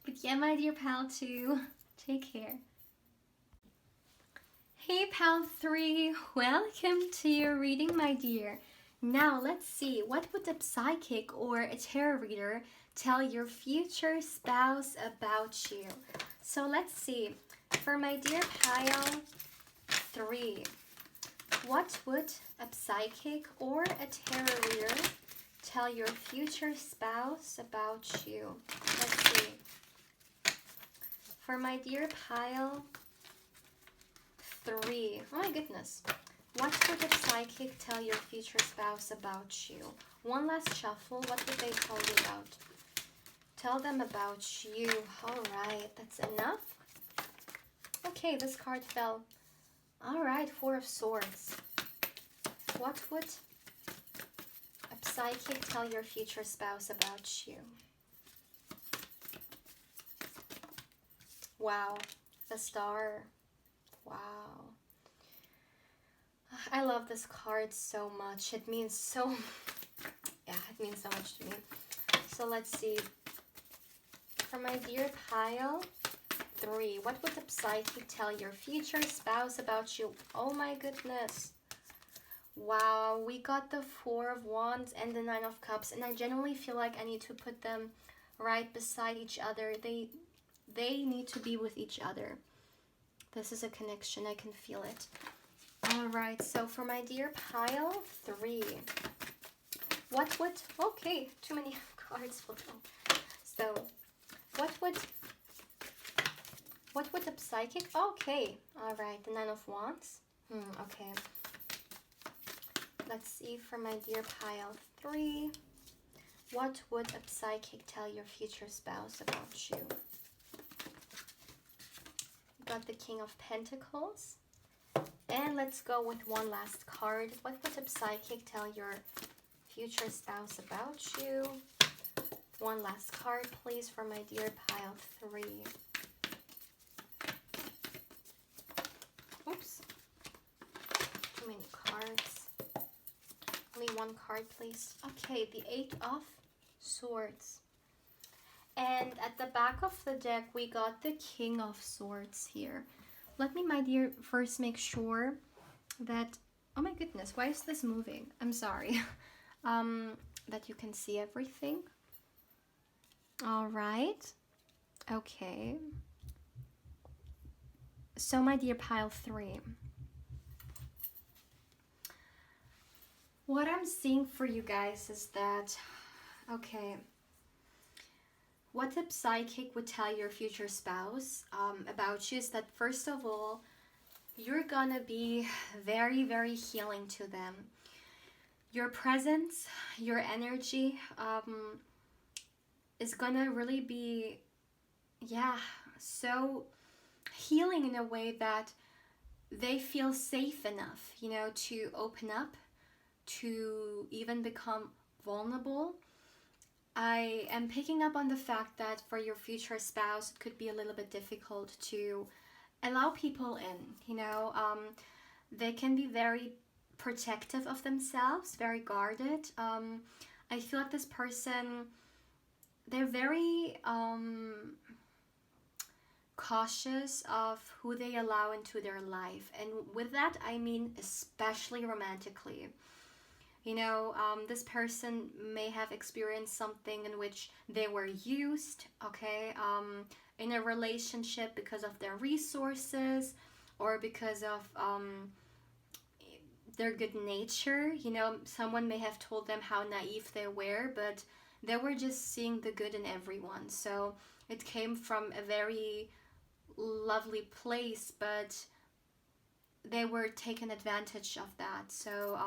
But yeah, my dear pal too, take care. Hey pal 3, welcome to your reading, my dear. Now let's see, what would a psychic or a tarot reader tell your future spouse about you? So let's see, for my dear pile 3, what would a psychic or a tarot reader tell your future spouse about you? Let's see. For my dear pile 3, oh my goodness. What would a psychic tell your future spouse about you? One last shuffle. What would they tell you about? Tell them about you. Alright, that's enough. Okay, this card fell. Alright, 4 of Swords. What would a psychic tell your future spouse about you? Wow, the Star. Wow. I love this card so much. It means so... yeah, it means so much to me. So let's see. For my dear pile 3, what would the psychic tell your future spouse about you? Oh my goodness. Wow, we got the 4 of Wands and the 9 of Cups, and I genuinely feel like I need to put them right beside each other. They need to be with each other. This is a connection. I can feel it. Alright, so for my dear pile 3, what would... okay, too many cards for them. So, what would the psychic... okay, alright, the 9 of Wands. Okay. Let's see for my dear pile 3, what would a psychic tell your future spouse about you? Got the King of Pentacles. And let's go with one last card. What would a psychic tell your future spouse about you? One last card, please, for my dear pile 3. Oops. Too many cards. Only one card, please. Okay, the 8 of Swords. And at the back of the deck, we got the King of Swords here. Let me, my dear, first make sure that... oh my goodness, why is this moving? I'm sorry. That you can see everything. All right. Okay. So, my dear pile 3. What I'm seeing for you guys is that... okay... what a psychic would tell your future spouse about you is that, first of all, you're gonna be very, very healing to them. Your presence, your energy is gonna really be, yeah, so healing in a way that they feel safe enough, you know, to open up, to even become vulnerable. I am picking up on the fact that for your future spouse, it could be a little bit difficult to allow people in, you know. They can be very protective of themselves, very guarded. I feel like this person, they're very cautious of who they allow into their life. And with that, I mean especially romantically. You know, this person may have experienced something in which they were used, okay, in a relationship because of their resources or because of their good nature. You know, someone may have told them how naive they were, but they were just seeing the good in everyone. So it came from a very lovely place, but they were taken advantage of that. So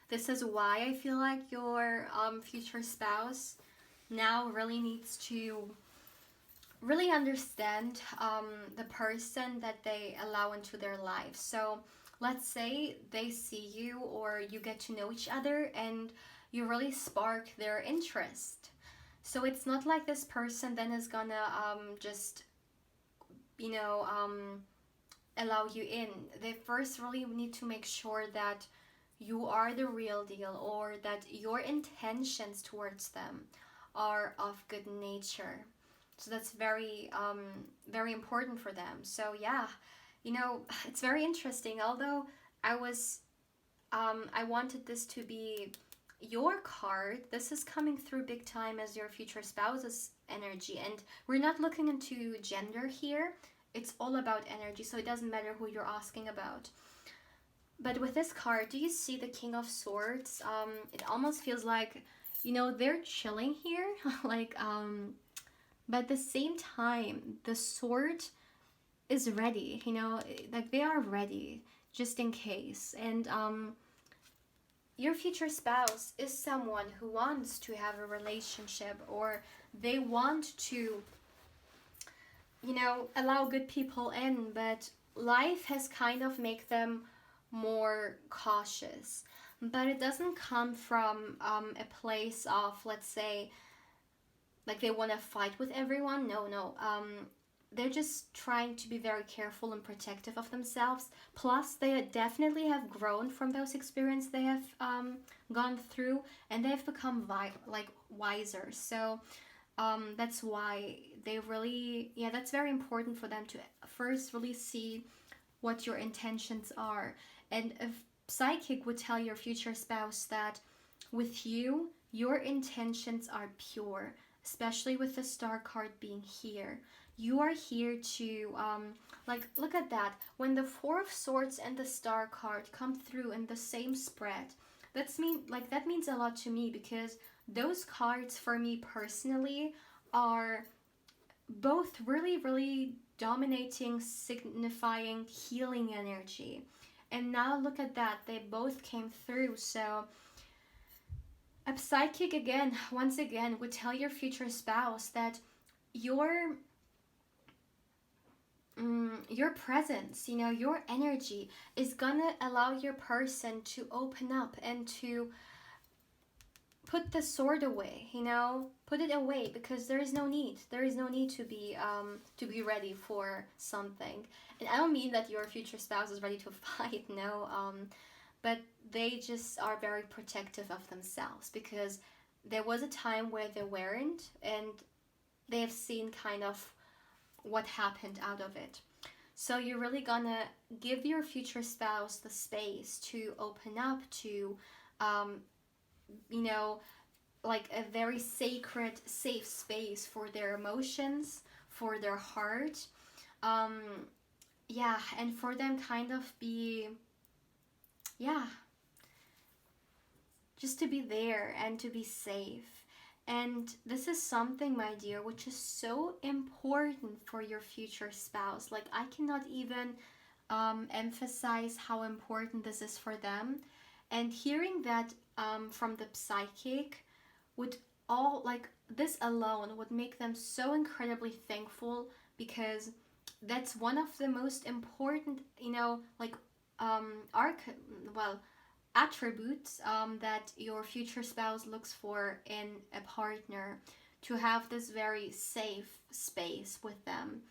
this is why I feel like your future spouse now really needs to really understand the person that they allow into their life. So let's say they see you or you get to know each other and you really spark their interest. So it's not like this person then is gonna just, you know, allow you in. They first really need to make sure that you are the real deal, or that your intentions towards them are of good nature. So that's very very important for them. So yeah, you know, it's very interesting. Although I was I wanted this to be your card, this is coming through big time as your future spouse's energy. And we're not looking into gender here, it's all about energy, so it doesn't matter who you're asking about. But with this card, do you see the King of Swords? It almost feels like, you know, they're chilling here, like, but at the same time, the sword is ready, you know, like they are ready just in case. And your future spouse is someone who wants to have a relationship, or they want to, you know, allow good people in, but life has kind of make them more cautious. But it doesn't come from a place of, let's say, like they want to fight with everyone. No, no. They're just trying to be very careful and protective of themselves. Plus, they definitely have grown from those experiences they have gone through, and they've become like wiser. So that's why they really, yeah, that's very important for them to first really see what your intentions are. And if psychic would tell your future spouse that with you, your intentions are pure, especially with the Star card being here. You are here to, like, look at that. When the Four of Swords and the Star card come through in the same spread, that means a lot to me, because those cards for me personally are both really, really dominating, signifying healing energy. And now look at that, they both came through. So a psychic, again, once again, would tell your future spouse that your presence, you know, your energy is gonna allow your person to open up and to put the sword away, you know, put it away, because there is no need to be ready for something. And I don't mean that your future spouse is ready to fight, no, but they just are very protective of themselves, because there was a time where they weren't, and they have seen kind of what happened out of it. So you're really gonna give your future spouse the space to open up, to you know, like a very sacred, safe space for their emotions, for their heart, yeah, and for them kind of be, yeah, just to be there and to be safe. And this is something, my dear, which is so important for your future spouse. Like, I cannot even emphasize how important this is for them. And hearing that from the psychic would all, like, this alone would make them so incredibly thankful, because that's one of the most important, you know, like, attributes that your future spouse looks for in a partner, to have this very safe space with them.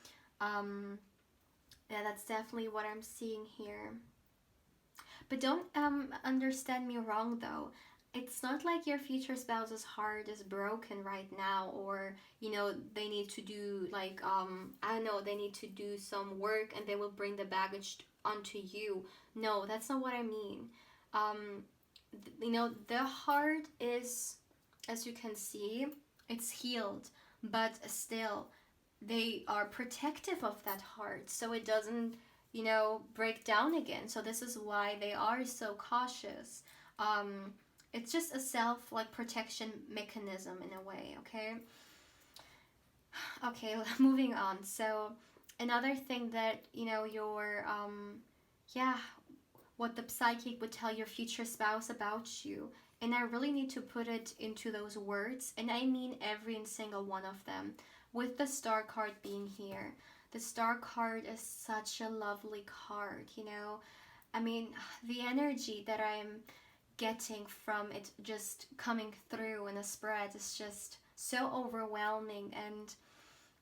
Yeah, that's definitely what I'm seeing here. But don't understand me wrong, though. It's not like your future spouse's heart is broken right now, or, you know, they need to do, like, I don't know, they need to do some work and they will bring the baggage onto you. No, that's not what I mean. You know, the heart is, as you can see, it's healed, but still they are protective of that heart, so it doesn't, you know, break down again. So this is why they are so cautious. It's just a self like protection mechanism in a way. Okay. Okay, moving on. So another thing that, you know, your yeah, what the psychic would tell your future spouse about you. And I really need to put it into those words, and I mean every single one of them. With the star card being here, the star card is such a lovely card, you know. I mean, the energy that I'm getting from it just coming through in a spread is just so overwhelming. And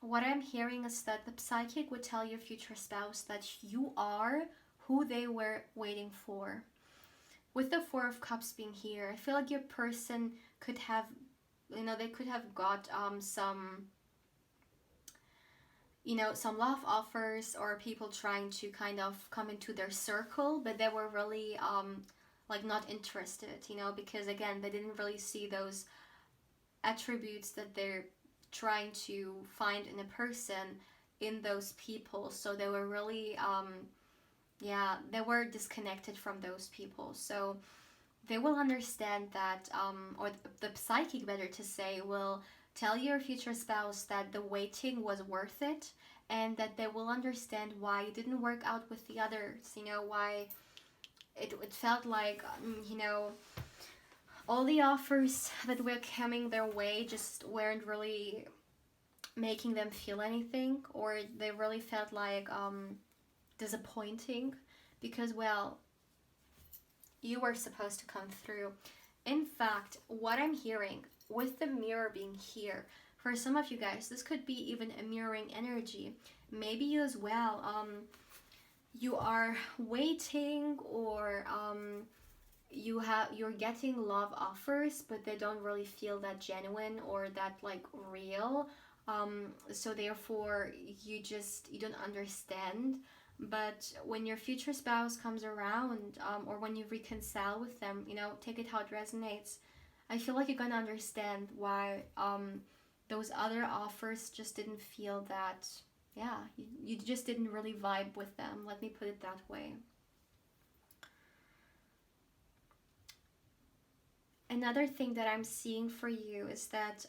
what I'm hearing is that the psychic would tell your future spouse that you are who they were waiting for. With the Four of Cups being here, I feel like your person could have, you know, they could have got some, you know, some love offers or people trying to kind of come into their circle, but they were really like not interested, you know, because again, they didn't really see those attributes that they're trying to find in a person in those people. So they were really yeah, they were disconnected from those people. So they will understand that, or the psychic, better to say, will tell your future spouse that the waiting was worth it, and that they will understand why it didn't work out with the others, you know, why it felt like, you know, all the offers that were coming their way just weren't really making them feel anything, or they really felt like disappointing because, well, you were supposed to come through. In fact, what I'm hearing with the mirror being here, for some of you guys, this could be even a mirroring energy. Maybe you as well, you are waiting, or you're getting love offers, but they don't really feel that genuine or that like real. So therefore, you don't understand. But when your future spouse comes around, or when you reconcile with them, you know, take it how it resonates. I feel like you're gonna understand why those other offers just didn't feel that. Yeah, you just didn't really vibe with them. Let me put it that way. Another thing that I'm seeing for you is that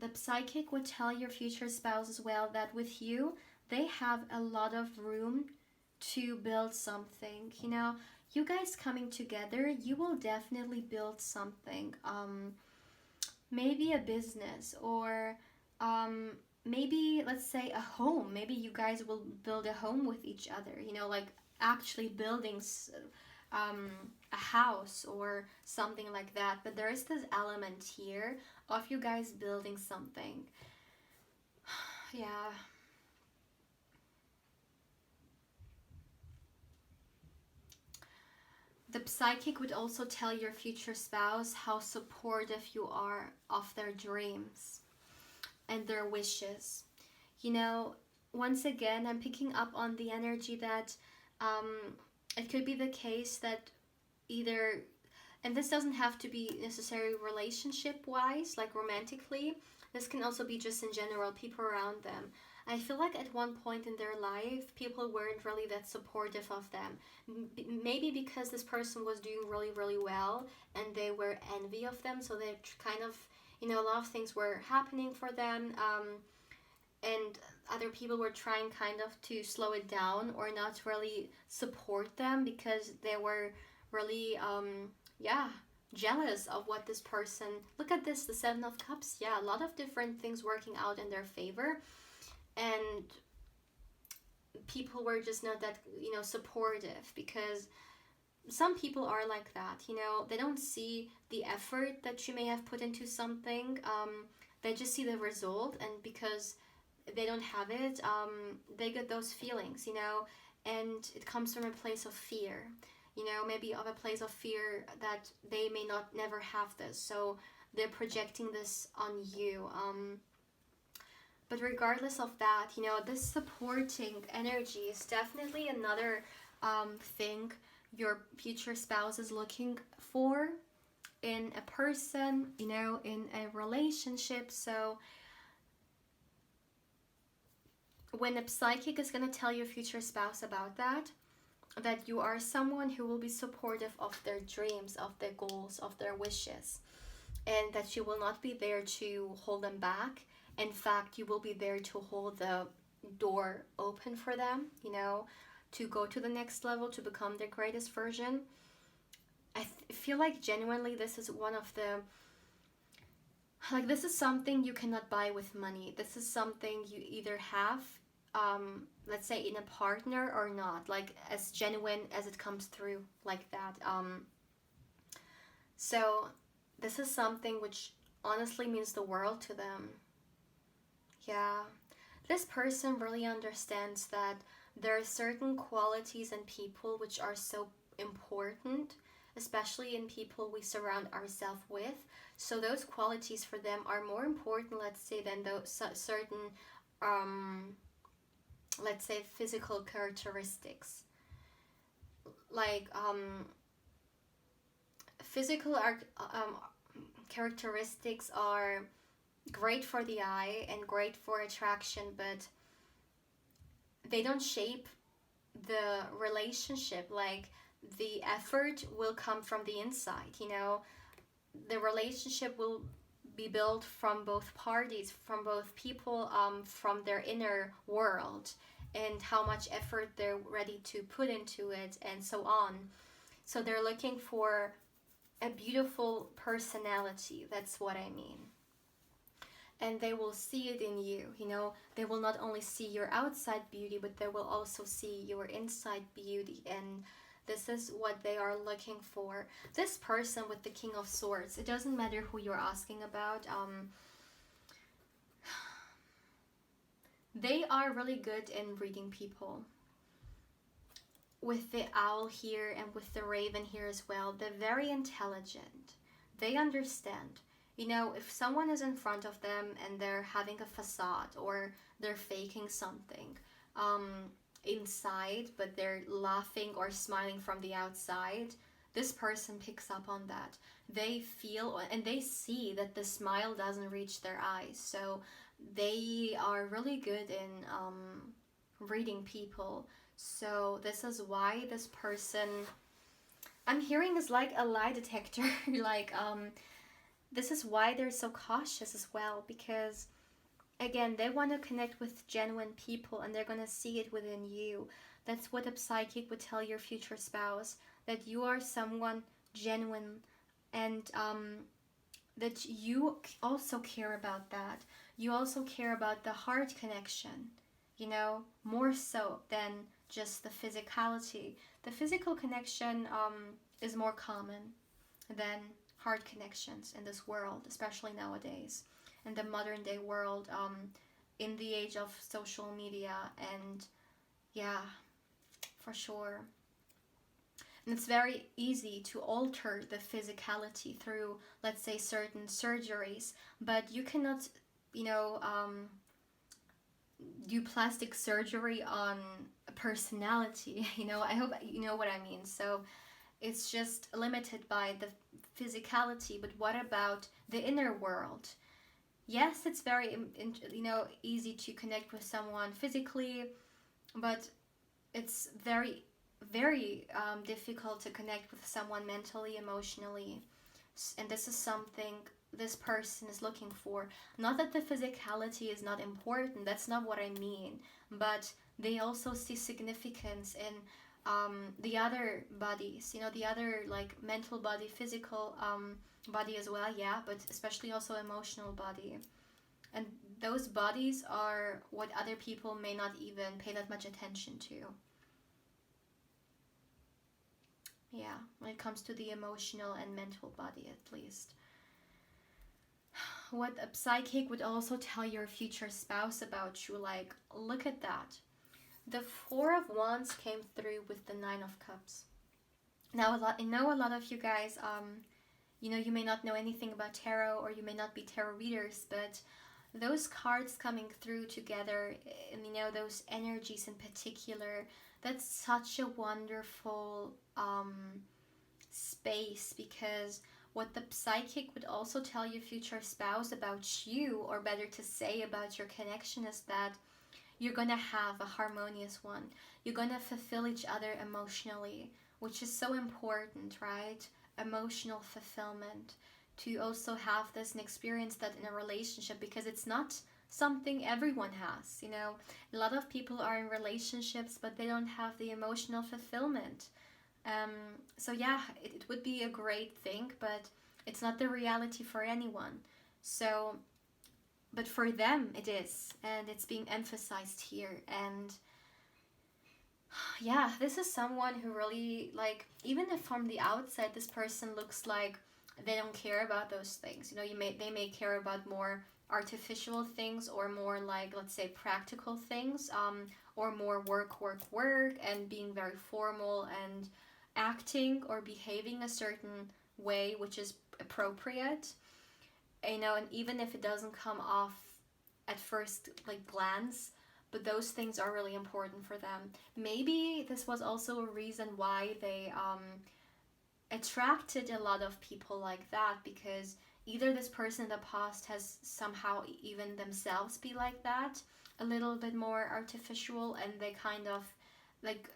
the psychic would tell your future spouse as well that with you, they have a lot of room to build something. You know, you guys coming together, you will definitely build something. Maybe a business, or maybe, let's say, a home. Maybe you guys will build a home with each other, you know, like actually building a house or something like that. But there is this element here of you guys building something. Yeah. The psychic would also tell your future spouse how supportive you are of their dreams and their wishes. You know, once again, I'm picking up on the energy that it could be the case that either, and this doesn't have to be necessarily relationship wise, like romantically, this can also be just in general, people around them. I feel like at one point in their life, people weren't really that supportive of them. Maybe because this person was doing really, really well and they were envy of them, so they kind of, you know, a lot of things were happening for them, and other people were trying kind of to slow it down or not really support them because they were really, yeah, jealous of what this person. Look at this, the Seven of Cups. Yeah, a lot of different things working out in their favor, and people were just not that, you know, supportive, because some people are like that, you know, they don't see the effort that you may have put into something. They just see the result, and because they don't have it, they get those feelings, you know, and it comes from a place of fear, you know, maybe of a place of fear that they may not never have this, so they're projecting this on you. But regardless of that, you know, this supporting energy is definitely another thing your future spouse is looking for in a person, you know, in a relationship. So when a psychic is going to tell your future spouse about that, that you are someone who will be supportive of their dreams, of their goals, of their wishes, and that you will not be there to hold them back. In fact, you will be there to hold the door open for them, to go to the next level, to become their greatest version. Feel like genuinely this is one of the, like, this is something you cannot buy with money. This is something you either have, let's say, in a partner or not, like as genuine as it comes through like that. So this is something which honestly means the world to them. Yeah, this person really understands that there are certain qualities in people which are so important, especially in people we surround ourselves with. So those qualities for them are more important, let's say, than those certain, let's say, physical characteristics. Like physical characteristics are great for the eye and great for attraction, but they don't shape the relationship. Like, the effort will come from the inside, the relationship will be built from both parties, from both people, from their inner world, and how much effort they're ready to put into it, and so on. So they're looking for a beautiful personality, that's what I mean. And they will see it in you, they will not only see your outside beauty, but they will also see your inside beauty, and this is what they are looking for. This person with the King of Swords, it doesn't matter who you're asking about, they are really good in reading people. With the owl here and with the raven here as well, they're very intelligent. They understand. If someone is in front of them and they're having a facade or they're faking something inside, but they're laughing or smiling from the outside, this person picks up on that. They feel and they see that the smile doesn't reach their eyes. So they are really good in reading people. So this is why this person, I'm hearing, is like a lie detector. Like, this is why they're so cautious as well, because again, they want to connect with genuine people and they're going to see it within you. That's what a psychic would tell your future spouse, that you are someone genuine, and that you also care about that. You also care about the heart connection, more so than just the physicality. The physical connection is more common than heart connections in this world, especially nowadays, in the modern day world, in the age of social media, and yeah, for sure. And it's very easy to alter the physicality through, let's say, certain surgeries, but you cannot, do plastic surgery on a personality. I hope you know what I mean. So it's just limited by the physicality, but what about the inner world? Yes, it's very easy to connect with someone physically, but it's very, very difficult to connect with someone mentally, emotionally. And this is something this person is looking for. Not that the physicality is not important, that's not what I mean, but they also see significance in the other bodies, the other, like, mental body, physical body as well, yeah, but especially also emotional body. And those bodies are what other people may not even pay that much attention to. Yeah, when it comes to the emotional and mental body, at least. What a psychic would also tell your future spouse about you, like, look at that. The Four of Wands came through with the Nine of Cups. Now, I know a lot of you guys, you may not know anything about tarot, or you may not be tarot readers, but those cards coming through together, and those energies in particular, that's such a wonderful space, because what the psychic would also tell your future spouse about you, or better to say about your connection, is that you're gonna have a harmonious one. You're gonna fulfill each other emotionally, which is so important, right? Emotional fulfillment, to also have this and experience that in a relationship, because it's not something everyone has. A lot of people are in relationships, but they don't have the emotional fulfillment. So yeah, it would be a great thing, but it's not the reality for anyone. So, but for them it is, and it's being emphasized here. And yeah, this is someone who really, like, even if from the outside this person looks like they don't care about those things, they may care about more artificial things, or more, like, let's say, practical things, or more work, and being very formal and acting or behaving a certain way which is appropriate, and even if it doesn't come off at first, like, glance, but those things are really important for them. Maybe this was also a reason why they attracted a lot of people like that, because either this person in the past has somehow even themselves be like that, a little bit more artificial, and they kind of, like,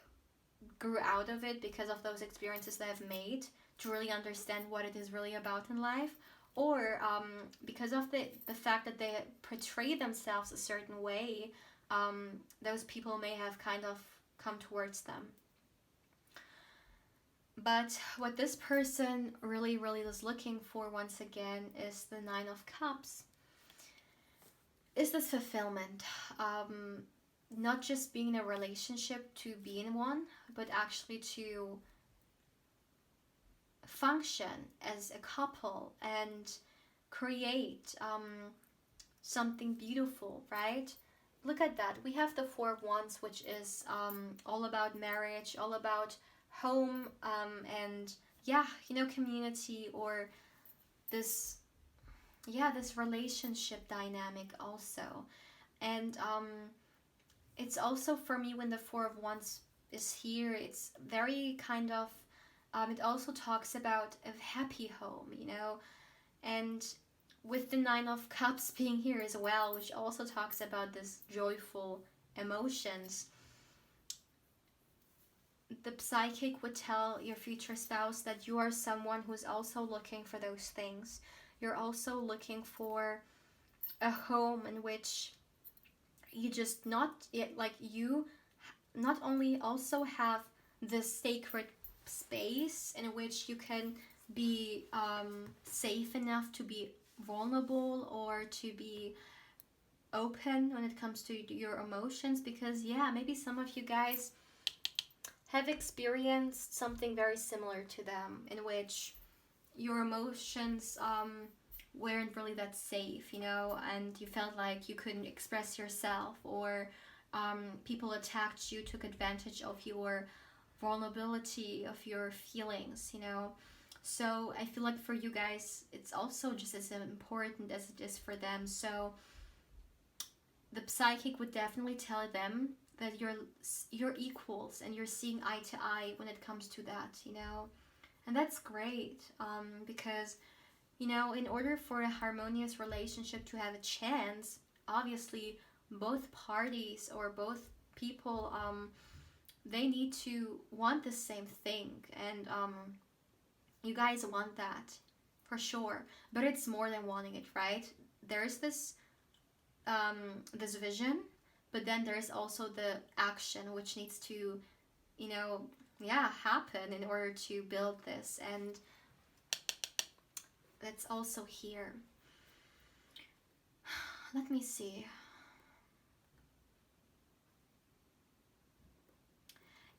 grew out of it because of those experiences they have made to really understand what it is really about in life, or because of the fact that they portray themselves a certain way, those people may have kind of come towards them. But what this person really, really is looking for, once again, is the Nine of Cups. Is this fulfillment. Not just being in a relationship to be in one, but actually to function as a couple and create something beautiful, right? Look at that. We have the Four of Wands, which is all about marriage, all about home, and community, or this relationship dynamic also. And it's also, for me, when the Four of Wands is here, it's very kind of it also talks about a happy home, and with the Nine of Cups being here as well, which also talks about this joyful emotions. The psychic would tell your future spouse that you are someone who's also looking for those things. You're also looking for a home in which you just you not only also have this sacred space in which you can be safe enough to be vulnerable, or to be open when it comes to your emotions, because maybe some of you guys have experienced something very similar to them, in which your emotions weren't really that safe, and you felt like you couldn't express yourself, or people attacked you, took advantage of your vulnerability, of your feelings, So I feel like for you guys, it's also just as important as it is for them. So the psychic would definitely tell them that you're equals, and you're seeing eye to eye when it comes to that, And that's great, because, in order for a harmonious relationship to have a chance, obviously both parties, or both people, they need to want the same thing, and you guys want that for sure, but it's more than wanting it, right? There's this vision, but then there's also the action which needs to happen in order to build this, and that's also here. Let me see.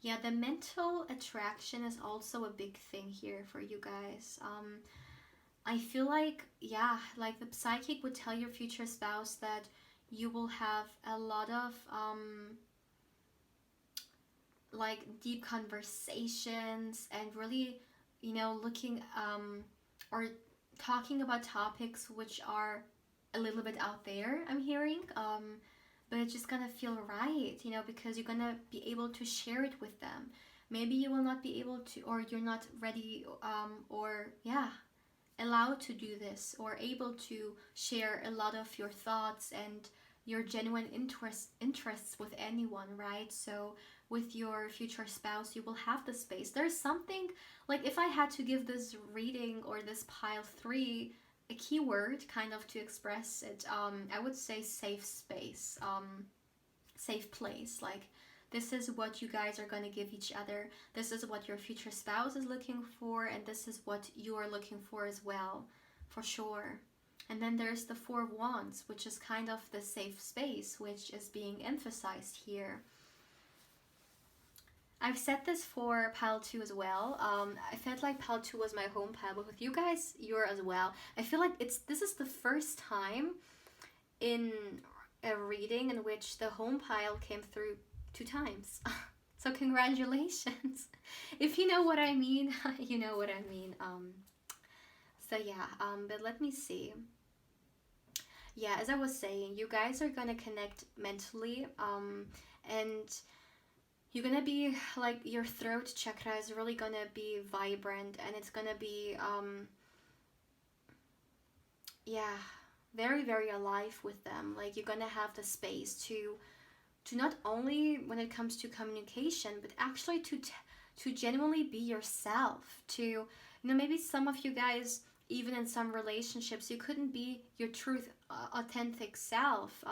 Yeah, the mental attraction is also a big thing here for you guys. I feel like, like the psychic would tell your future spouse that you will have a lot of like deep conversations, and really, looking or talking about topics which are a little bit out there, I'm hearing. But it's just gonna feel right, because you're gonna be able to share it with them. Maybe you will not be able to, or you're not ready, or allowed to do this, or able to share a lot of your thoughts and your genuine interests with anyone, right? So with your future spouse, you will have the space. There's something like, if I had to give this reading or this pile 3 a keyword kind of to express it, I would say safe space, safe place. Like, this is what you guys are going to give each other. This is what your future spouse is looking for, and this is what you are looking for as well, for sure. And then there's the 4 of Wands, which is kind of the safe space, which is being emphasized here. I've said this for pile 2 as well. I felt like pile 2 was my home pile, but with you guys, you're as well. I feel like this is the first time in a reading in which the home pile came through 2 times. So congratulations. If you know what I mean, you know what I mean. So yeah, but let me see. Yeah, as I was saying, you guys are gonna connect mentally, and you're gonna be like, your throat chakra is really gonna be vibrant, and it's gonna be yeah, very, very alive with them. Like, you're gonna have the space to not only when it comes to communication, but actually to genuinely be yourself. To, maybe some of you guys, even in some relationships, you couldn't be your truth, authentic self,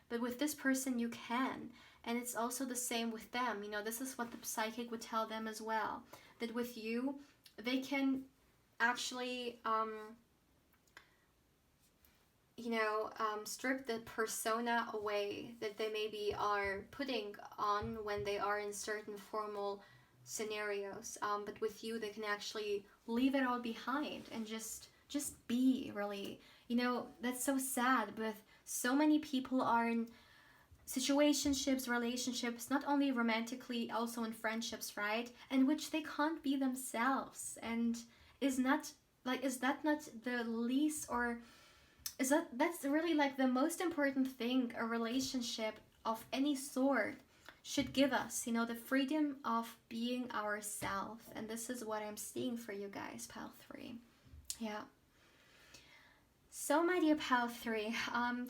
but with this person you can. And it's also the same with them. This is what the psychic would tell them as well, that with you they can actually strip the persona away that they maybe are putting on when they are in certain formal scenarios, but with you they can actually leave it all behind and just be, really. That's so sad, but so many people are in situationships, relationships, not only romantically, also in friendships, right, in which they can't be themselves. And is that not the least, or that's really like the most important thing a relationship of any sort should give us, the freedom of being ourselves. And this is what I'm seeing for you guys, pile 3. Yeah. So my dear pile 3,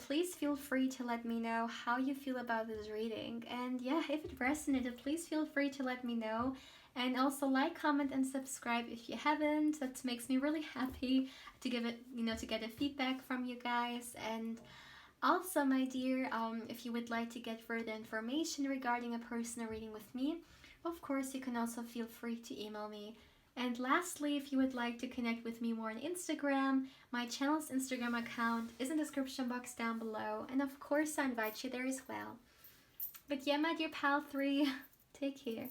please feel free to let me know how you feel about this reading. And yeah, if it resonated, please feel free to let me know. And also like, comment, and subscribe if you haven't. That makes me really happy to give it, to get a feedback from you guys. And also, my dear, if you would like to get further information regarding a personal reading with me, of course, you can also feel free to email me. And lastly, if you would like to connect with me more on Instagram, my channel's Instagram account is in the description box down below. And of course, I invite you there as well. But yeah, my dear pal 3, take care.